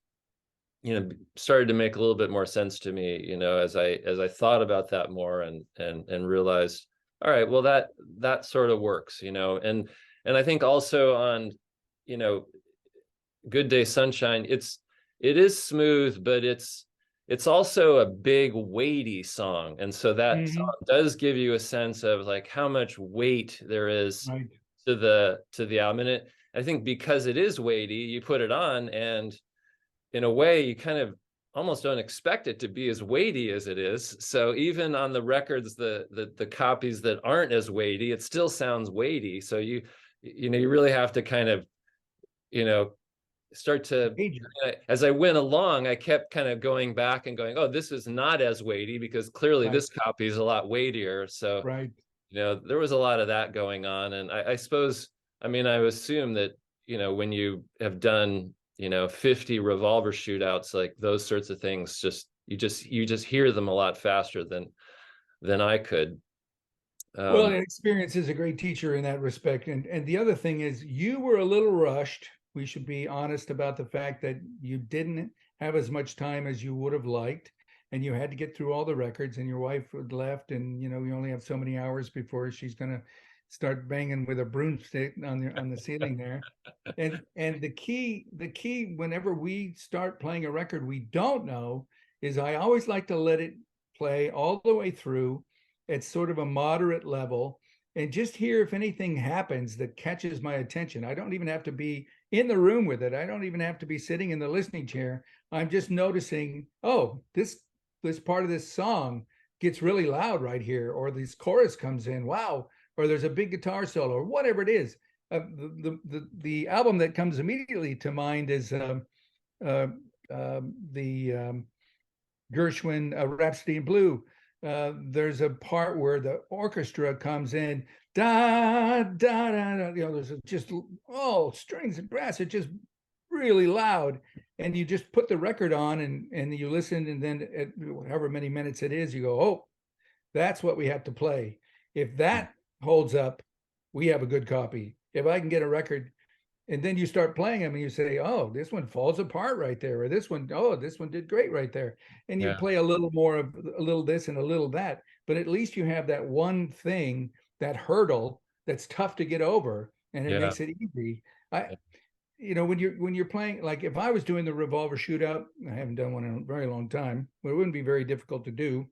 started to make a little bit more sense to me, as I thought about that more and realized, all right, well that sort of works, and I think also on, you know, Good Day Sunshine, it is smooth, but it's also a big weighty song, and so that Hmm. song does give you a sense of like how much weight there is Right. to the album. And I think because it is weighty, you put it on, and in a way you kind of almost don't expect it to be as weighty as it is. So even on the records, the copies that aren't as weighty, it still sounds weighty. So you really have to kind of, you know start to, Major. as I went along, I kept kind of going back and going, oh, this is not as weighty because clearly Right. this copy is a lot weightier. So, Right. there was a lot of that going on. And I suppose, I mean, I assume that, when you have done, 50 revolver shootouts, like those sorts of things, you just hear them a lot faster than I could. Well, Um, and experience is a great teacher in that respect. And the other thing is you were a little rushed. We should be honest about the fact that you didn't have as much time as you would have liked, and you had to get through all the records, and your wife had left, and you only have so many hours before she's gonna start banging with a broomstick on the ceiling there. And the key whenever we start playing a record we don't know is I always like to let it play all the way through at sort of a moderate level and just hear if anything happens that catches my attention. I don't even have to be in the room with it. I don't even have to be sitting in the listening chair. I'm just noticing, oh, this part of this song gets really loud right here, or this chorus comes in, wow, or there's a big guitar solo, or whatever it is. The album that comes immediately to mind is uh, the Gershwin Rhapsody in Blue. There's a part where the orchestra comes in, da da da da. There's just strings and brass. It's just really loud, and you just put the record on and you listen, and then at however many minutes it is, you go, oh, that's what we have to play. If that holds up, we have a good copy. If I can get a record and then you start playing them and you say, oh, this one falls apart right there, or this one, oh, this one did great right there. And you yeah, play a little more of a little this and a little that, but at least you have that one thing, that hurdle that's tough to get over, and it yeah, makes it easy. I, when you're playing, like if I was doing the revolver shootout, I haven't done one in a very long time, but it wouldn't be very difficult to do.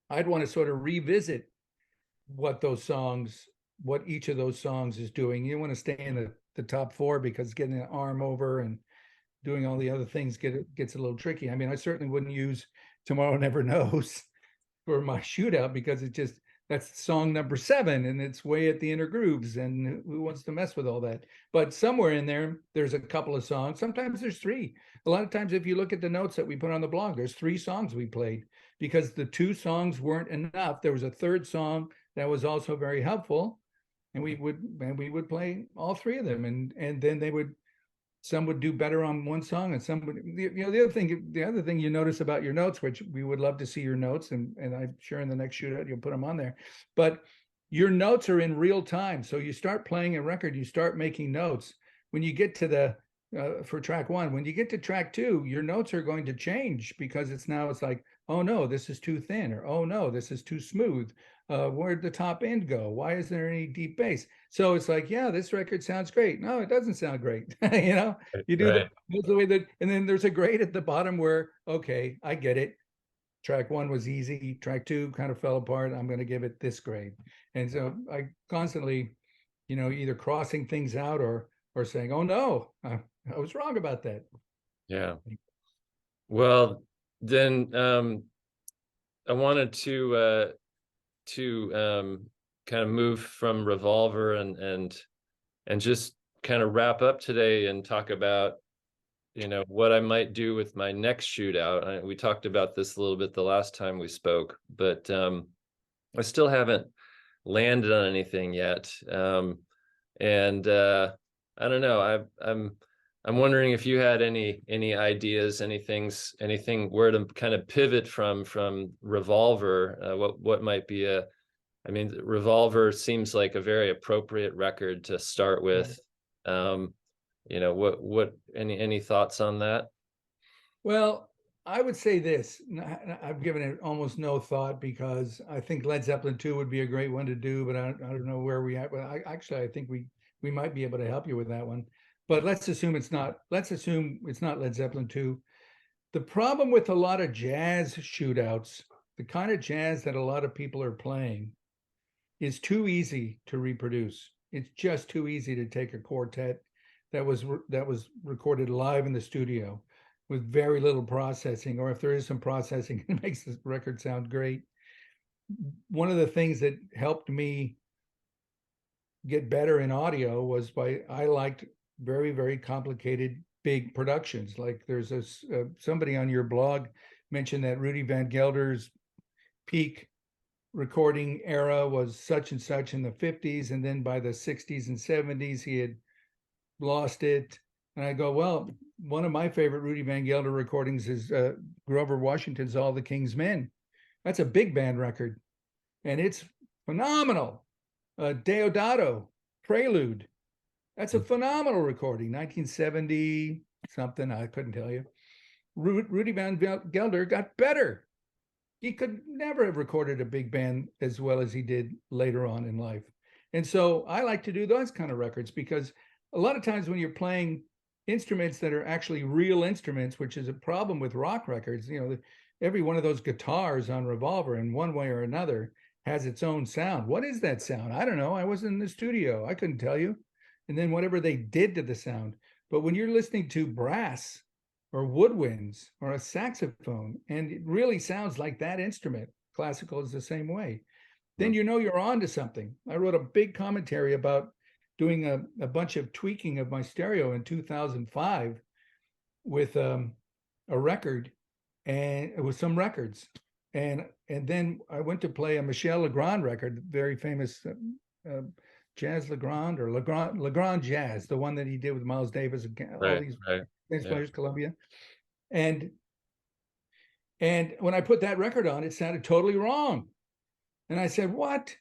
I'd want to sort of revisit what those songs, what each of those songs is doing. You want to stay in the top four because getting an arm over and doing all the other things gets a little tricky. I mean, I certainly wouldn't use Tomorrow Never Knows for my shootout because that's song number 7 and it's way at the inner grooves, and who wants to mess with all that? But somewhere in there's a couple of songs. Sometimes there's 3. A lot of times if you look at the notes that we put on the blog, there's 3 songs we played because the 2 songs weren't enough. There was a third song that was also very helpful, and we would play all 3 of them, and then some would do better on one song and some would, the other thing you notice about your notes, which we would love to see your notes, and I'm sure in the next shootout you'll put them on there, but your notes are in real time. So you start playing a record, you start making notes. When you get to for track 1, when you get to track 2, your notes are going to change because it's like, oh no, this is too thin, or oh no, this is too smooth. Where'd the top end go? Why is there any deep bass? So it's like, yeah, this record sounds great. No, it doesn't sound great. You do right, the way that, and then there's a grade at the bottom where, okay, I get it. Track 1 was easy. Track 2 kind of fell apart. I'm going to give it this grade. And so I constantly either crossing things out or saying, "Oh no, I was wrong about that." Yeah. Well, then I wanted to kind of move from Revolver and just kind of wrap up today and talk about what I might do with my next shootout. We talked about this a little bit the last time we spoke, but I still haven't landed on anything yet. And I don't know. I'm wondering if you had any ideas, anything where to kind of pivot from Revolver. What might be a I mean, Revolver seems like a very appropriate record to start Right. with. What any thoughts on that? Well, I would say this. I've given it almost no thought because I think Led Zeppelin 2 would be a great one to do, but I don't know where we at. But I think we might be able to help you with that one. But let's assume it's not. Let's assume it's not Led Zeppelin 2. The problem with a lot of jazz shootouts, the kind of jazz that a lot of people are playing, is too easy to reproduce. It's just too easy to take a quartet that was recorded live in the studio with very little processing, or if there is some processing, it makes the record sound great. One of the things that helped me get better in audio was I liked very, very complicated big productions. Like there's somebody on your blog mentioned that Rudy Van Gelder's peak recording era was such and such in the 50s, and then by the 60s and 70s he had lost it. And I go, well, one of my favorite Rudy Van Gelder recordings is Grover Washington's All the King's Men. That's a big band record, and it's phenomenal. Deodato, Prelude. That's a phenomenal recording, 1970 something, I couldn't tell you. Rudy Van Gelder got better. He could never have recorded a big band as well as he did later on in life. And so I like to do those kind of records because a lot of times when you're playing instruments that are actually real instruments, which is a problem with rock records, every one of those guitars on Revolver in one way or another has its own sound. What is that sound? I don't know. I wasn't in the studio. I couldn't tell you. And then whatever they did to the sound. But when you're listening to brass or woodwinds or a saxophone, and it really sounds like that instrument, classical is the same way, then you're on to something. I wrote a big commentary about doing a bunch of tweaking of my stereo in 2005 with a record and with some records. And then I went to play a Michel Legrand record, very famous Jazz Legrand or Legrand Jazz, the one that he did with Miles Davis and all Right, these right. bass Yeah. players, Columbia. And when I put that record on, it sounded totally wrong. And I said, "What?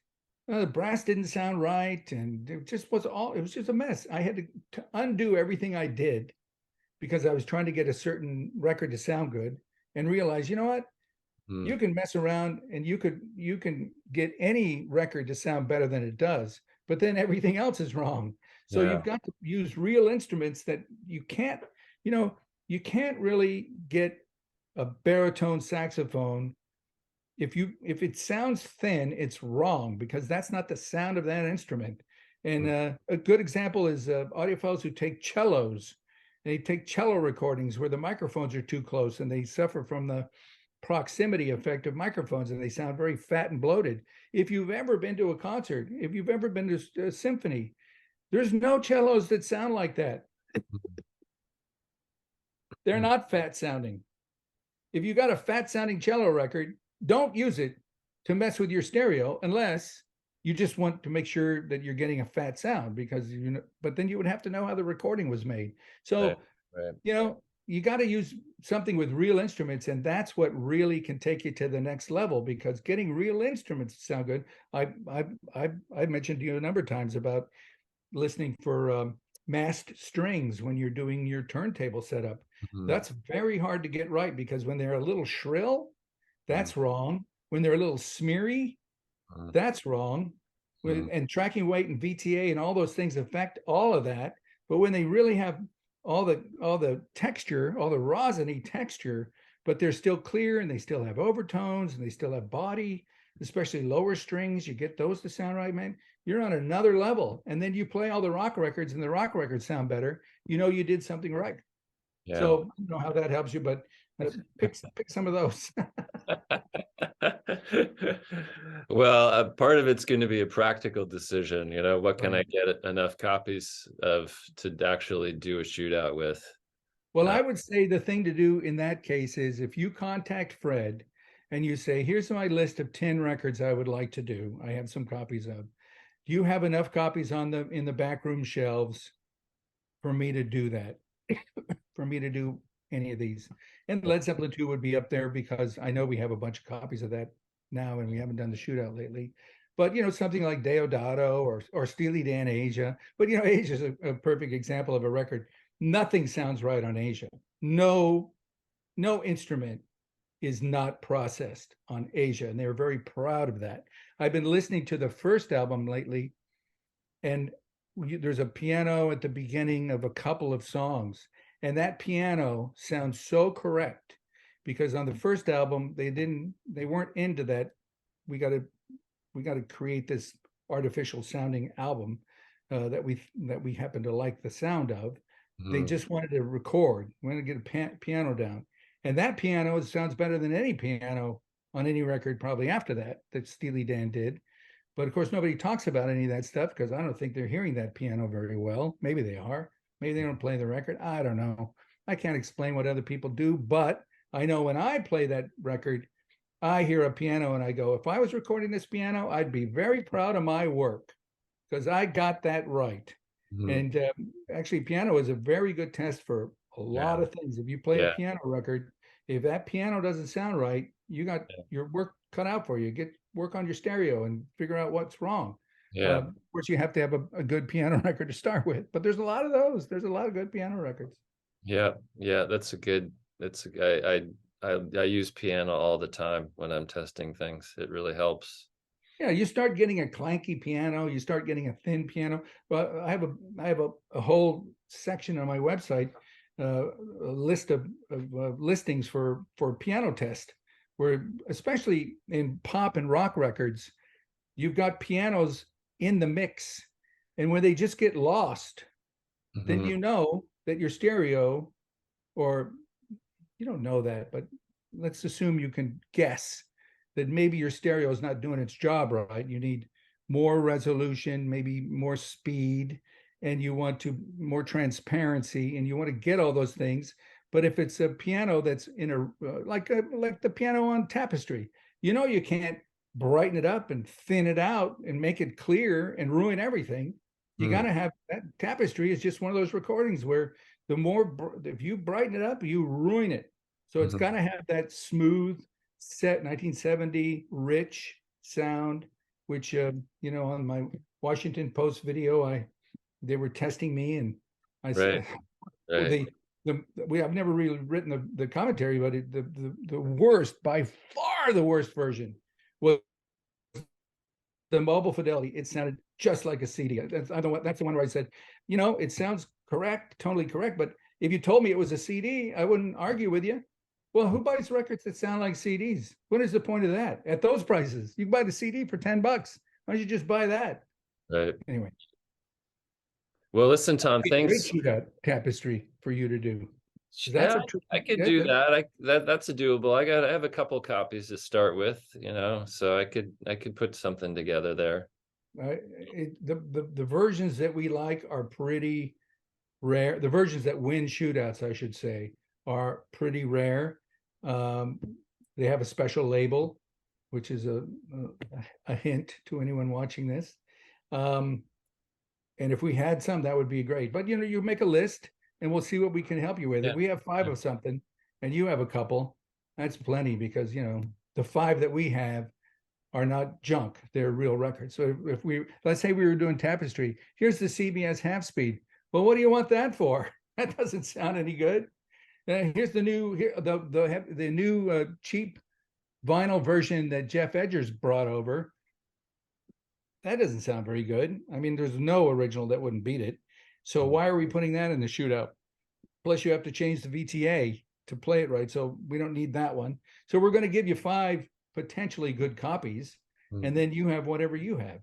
The brass didn't sound right, and it was just a mess." I had to undo everything I did because I was trying to get a certain record to sound good, and realize, you know what? You can mess around and you can get any record to sound better than it does, but then everything else is wrong. So Yeah. you've got to use real instruments that you can't, you can't really get a baritone saxophone. If it sounds thin, it's wrong because that's not the sound of that instrument. And a good example is audiophiles who take cellos. They take cello recordings where the microphones are too close and they suffer from the proximity effect of microphones and they sound very fat and bloated. If you've ever been to a concert, if you've ever been to a symphony, there's no cellos that sound like that. They're not fat sounding. If you got a fat sounding cello record, don't use it to mess with your stereo unless you just want to make sure that you're getting a fat sound because but then you would have to know how the recording was made. So, Right. You got to use something with real instruments, and that's what really can take you to the next level because getting real instruments to sound good. I mentioned to you a number of times about listening for masked strings when you're doing your turntable setup. That's very hard to get right because when they're a little shrill, that's wrong. When they're a little smeary, that's wrong. And tracking weight and VTA and all those things affect all of that. But when they really have all the texture, all the rosiny texture, but they're still clear and they still have overtones and they still have body, especially lower strings, you get those to sound right, man, you're on another level. And then you play all the rock records and the rock records sound better. You know, you did something right. Yeah. So I don't know how that helps you, but pick some of those. Well, part of it's going to be a practical decision. What can I Right. get enough copies of to actually do a shootout with? Well, Uh, I would say the thing to do in that case is if you contact Fred and you say, here's my list of 10 records I would like to do. I have some copies of. Do you have enough copies on the in the back room shelves for me to do that? For me to do any of these? And Led Zeppelin 2 would be up there because I know we have a bunch of copies of that now and we haven't done the shootout lately. But something like Deodato or Steely Dan Asia. But Asia is a perfect example of a record. Nothing sounds right on Asia. No, no instrument is not processed on Asia, and they're very proud of that. I've been listening to the first album lately, and there's a piano at the beginning of a couple of songs, and that piano sounds so correct because on the first album they weren't into that. We got to create this artificial sounding album that we happen to like the sound of. They mhm. just wanted to record, wanted to get a piano down, and that piano sounds better than any piano on any record probably after that Steely Dan did. But of course, nobody talks about any of that stuff because I don't think they're hearing that piano very well. Maybe they are. Maybe they don't play the record. I don't know. I can't explain what other people do, but I know when I play that record, I hear a piano and I go, if I was recording this piano, I'd be very proud of my work because I got that right. Mhm. And actually, piano is a very good test for a lot Yeah, of things. If you play a yeah, piano record, if that piano doesn't sound right, you got your work cut out for you. Get work on your stereo and figure out what's wrong. yeah, Of course, you have to have a good piano record to start with, but there's a lot of those. There's a lot of good piano records. yeah, yeah. That's a good. That's I use piano all the time when I'm testing things. It really helps. Yeah, you start getting a clanky piano, you start getting a thin piano. Well, I have a whole section on my website, a list of listings for piano test, where especially in pop and rock records, you've got pianos in the mix, and when they just get lost, then Mhm. you know that your stereo, or you don't know that, but let's assume you can guess that maybe your stereo is not doing its job right. You need more resolution, maybe more speed, and you want to more transparency, and you want to get all those things. But if it's a piano that's in like the piano on Tapestry, you can't brighten it up and thin it out and make it clear and ruin everything. You got Mm. to have that. Tapestry is just one of those recordings where the more if you brighten it up, you ruin it. So it's got Mhm. to have that smooth, set 1970 rich sound, which on my Washington Post video, they were testing me, and I Right, said, well, right. I've never really written the commentary, but the worst, by far the worst version was the mobile fidelity. It sounded just like a CD. That's the one where I said, it sounds correct, totally correct. But if you told me it was a CD, I wouldn't argue with you. Well, who buys records that sound like CDs? What is the point of that at those prices? You can buy the CD for $10. Why don't you just buy that? Right. Anyway, Well, listen, Tom, a great thanks. shootout tapestry for you to do. That's Yeah, a tricky. I could do that. That's a doable. I have a couple copies to start with, so I could put something together there. The versions that we like are pretty rare. The versions that win shootouts, I should say, are pretty rare. Um, they have a special label, which is a hint to anyone watching this. Um, and if we had some, that would be great. But you make a list, and we'll see what we can help you with. If Yeah. we have five Yeah. of something, and you have a couple, that's plenty because the five that we have are not junk. They're real records. So if let's say we were doing Tapestry, here's the CBS half speed. Well, what do you want that for? That doesn't sound any good. Here's the new the new cheap vinyl version that Jeff Edgers brought over. That doesn't sound very good. I mean, there's no original that wouldn't beat it. So why are we putting that in the shootout? Plus, you have to change the VTA to play it right. So we don't need that one. So we're going to give you five potentially good copies. and then you have whatever you have.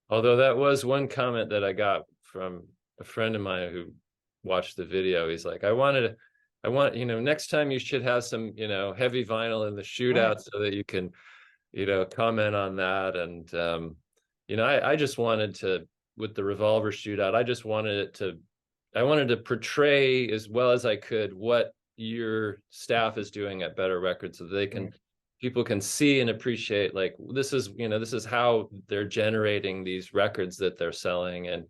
Although that was one comment that I got from a friend of mine who watched the video. He's like, I want, next time you should have some, heavy vinyl in the Right. shootout so that you can, comment on that. And, I just wanted to, with the Revolver shootout, I wanted to portray as well as I could what your staff is doing at Better Records so they can, Right. people can see and appreciate, like, this is how they're generating these records that they're selling. And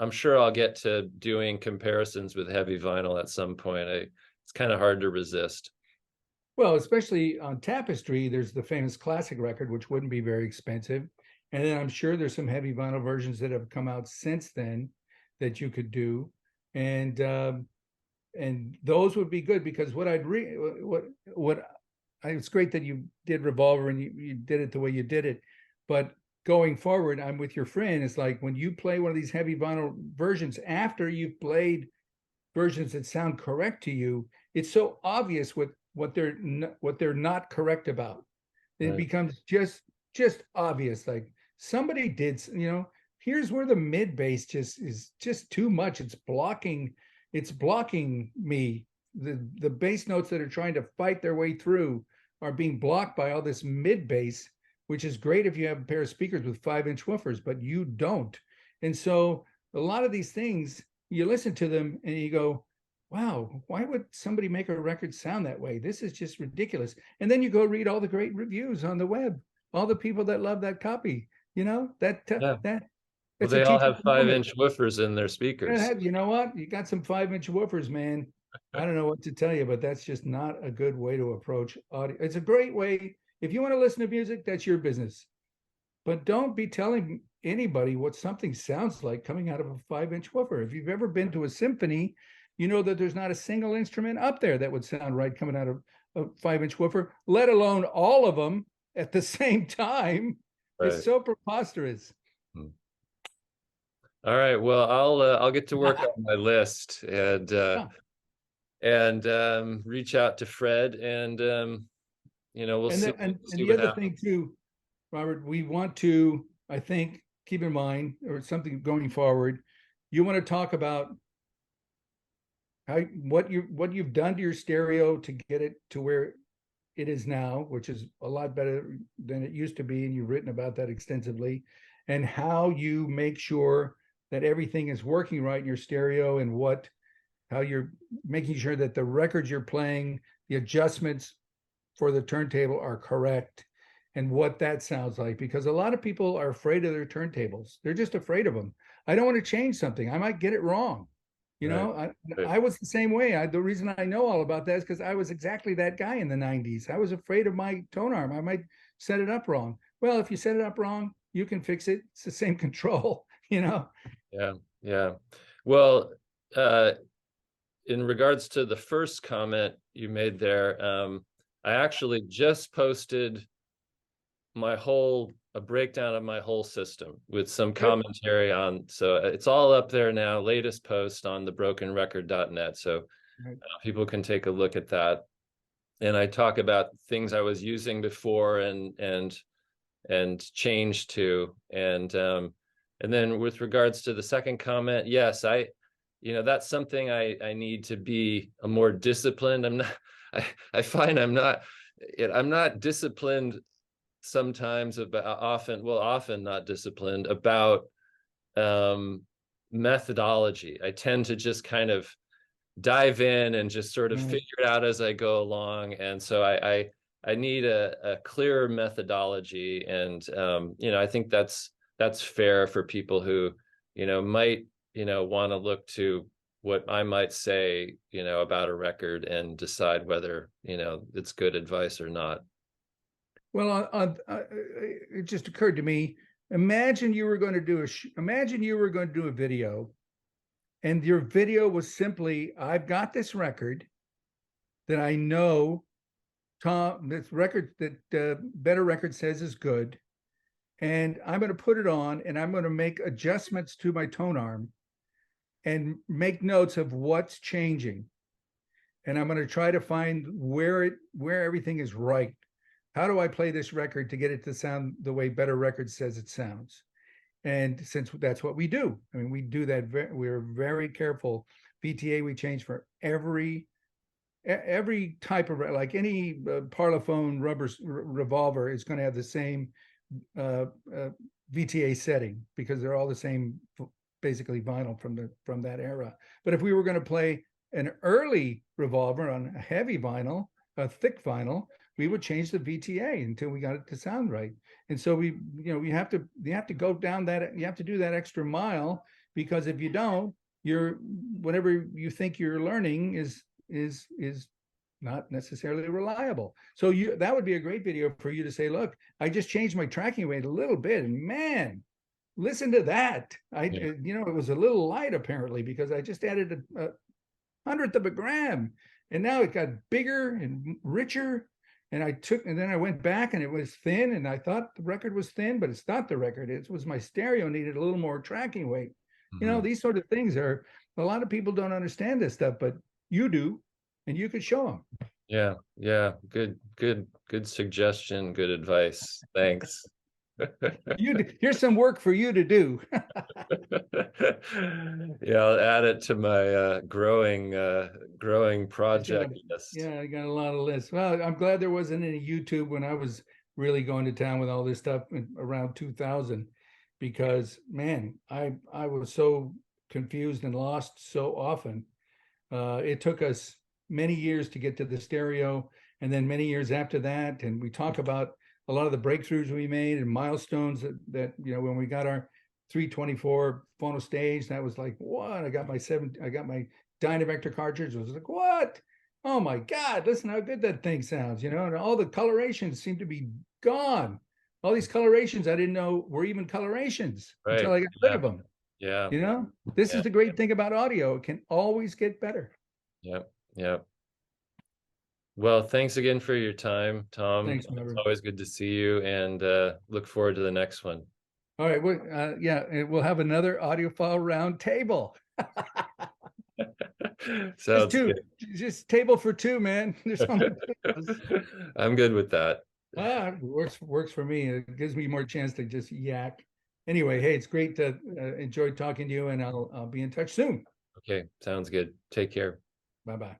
I'm sure I'll get to doing comparisons with heavy vinyl at some point. It's kind of hard to resist. Well, especially on Tapestry, there's the famous classic record, which wouldn't be very expensive. And then I'm sure there's some heavy vinyl versions that have come out since then that you could do. And those would be good because what it's great that you did Revolver and you did it the way you did it. But going forward, I'm with your friend. It's like when you play one of these heavy vinyl versions after you've played versions that sound correct to you, it's so obvious what they're not correct about. It Right. becomes just obvious. Like somebody did, here's where the mid bass just is just too much. It's blocking me. The bass notes that are trying to fight their way through are being blocked by all this mid bass, which is great if you have a pair of speakers with 5-inch woofers, but you don't. And so a lot of these things, you listen to them and you go, wow, why would somebody make a record sound that way? This is just ridiculous. And then you go read all the great reviews on the web, all the people that love that copy, Yeah. that Well, it's a they all teachable have moment. 5-inch woofers in their speakers. You know what? You got some 5-inch woofers, man. I don't know what to tell you, but that's just not a good way to approach audio. It's a great way. If you want to listen to music, that's your business. But don't be telling anybody what something sounds like coming out of a 5-inch woofer. If you've ever been to a symphony, you know that there's not a single instrument up there that would sound right coming out of a 5-inch woofer, let alone all of them at the same time. It's Right. so preposterous. Hmm. All right. Well, I'll get to work on my list Yeah. and reach out to Fred and we'll And see and see the what other happens. thing too, Robert, we want to, I think, keep in mind or something going forward. You want to talk about how what you've done to your stereo to get it to where it is now, which is a lot better than it used to be, and you've written about that extensively, and how you make sure that everything is working right in your stereo, and how you're making sure that the records you're playing, the adjustments for the turntable are correct, and what that sounds like. Because a lot of people are afraid of their turntables. They're just afraid of them. I don't want to change something. I might get it wrong. Right. Right. I was the same way. The reason I know all about that is because I was exactly that guy in the 90s. I was afraid of my tone arm. I might set it up wrong. Well, if you set it up wrong, you can fix it. It's the same control, Yeah. Yeah. Well, uh, in regards to the first comment you made there, I actually just posted a breakdown of my whole system with some Good. commentary on. So it's all up there now, latest post on thebrokenrecord.net. So Right. people can take a look at that. And I talk about things I was using before and changed to. And then with regards to the second comment, yes, that's something I need to be a more disciplined. I find I'm not disciplined sometimes about often not disciplined about methodology. I tend to just kind of dive in and just sort of Right. figure it out as I go along. And so I need a clearer methodology. And I think that's fair for people who, might, want to look to what I might say, about a record and decide whether, it's good advice or not. Well, it just occurred to me. Imagine you were going to do imagine you were going to do a video, and your video was simply, "I've got this record that I know this record that Better Record says is good, and I'm going to put it on, and I'm going to make adjustments to my tone arm, and make notes of what's changing, and I'm going to try to find where everything is right." how do I play this record to get it to sound the way Better Records says it sounds? And since that's what we do, I mean, we do that. We're very careful. VTA we change for every type of, like any Parlophone revolver is going to have the same VTA setting because they're all the same, basically vinyl from that era. But if we were going to play an early revolver on a heavy vinyl, a thick vinyl, we would change the VTA until we got it to sound right. And so you have to go down that, you have to do that extra mile, because if you don't, whatever you think you're learning is not necessarily reliable. So that would be a great video for you to say, look, I just changed my tracking weight a little bit, and man, listen to that. It was a little light apparently because I just added a 100th of a gram, and now it got bigger and richer. And then I went back and it was thin, and I thought the record was thin, but it's not the record. It was my stereo needed a little more tracking weight. Mm-hmm. These sort of things a lot of people don't understand this stuff, but you do, and you could show them. Yeah. Good suggestion. Good advice. Thanks. Here's some work for you to do. Yeah, I'll add it to my growing project list. Yeah, I got a lot of lists. Well, I'm glad there wasn't any YouTube when I was really going to town with all this stuff around 2000, because man, I was so confused and lost so often. It took us many years to get to the stereo, and then many years after that. And we talk about a lot of the breakthroughs we made and milestones that when we got our 324 phono stage, that was like, what? I got my Dynavector cartridge. It was like, what? Oh my God, listen how good that thing sounds, and all the colorations seem to be gone. All these colorations I didn't know were even colorations until I got rid of them. Yeah. This is the great thing about audio. It can always get better. Yep. Well, thanks again for your time, Tom. Thanks, It's always good to see you, and look forward to the next one. All right. We'll have another audiophile round table. Sounds good. Just table for two, man. There's I'm good with that. Works for me. It gives me more chance to just yak. Anyway, hey, it's great to enjoy talking to you, and I'll be in touch soon. Okay, sounds good. Take care. Bye-bye.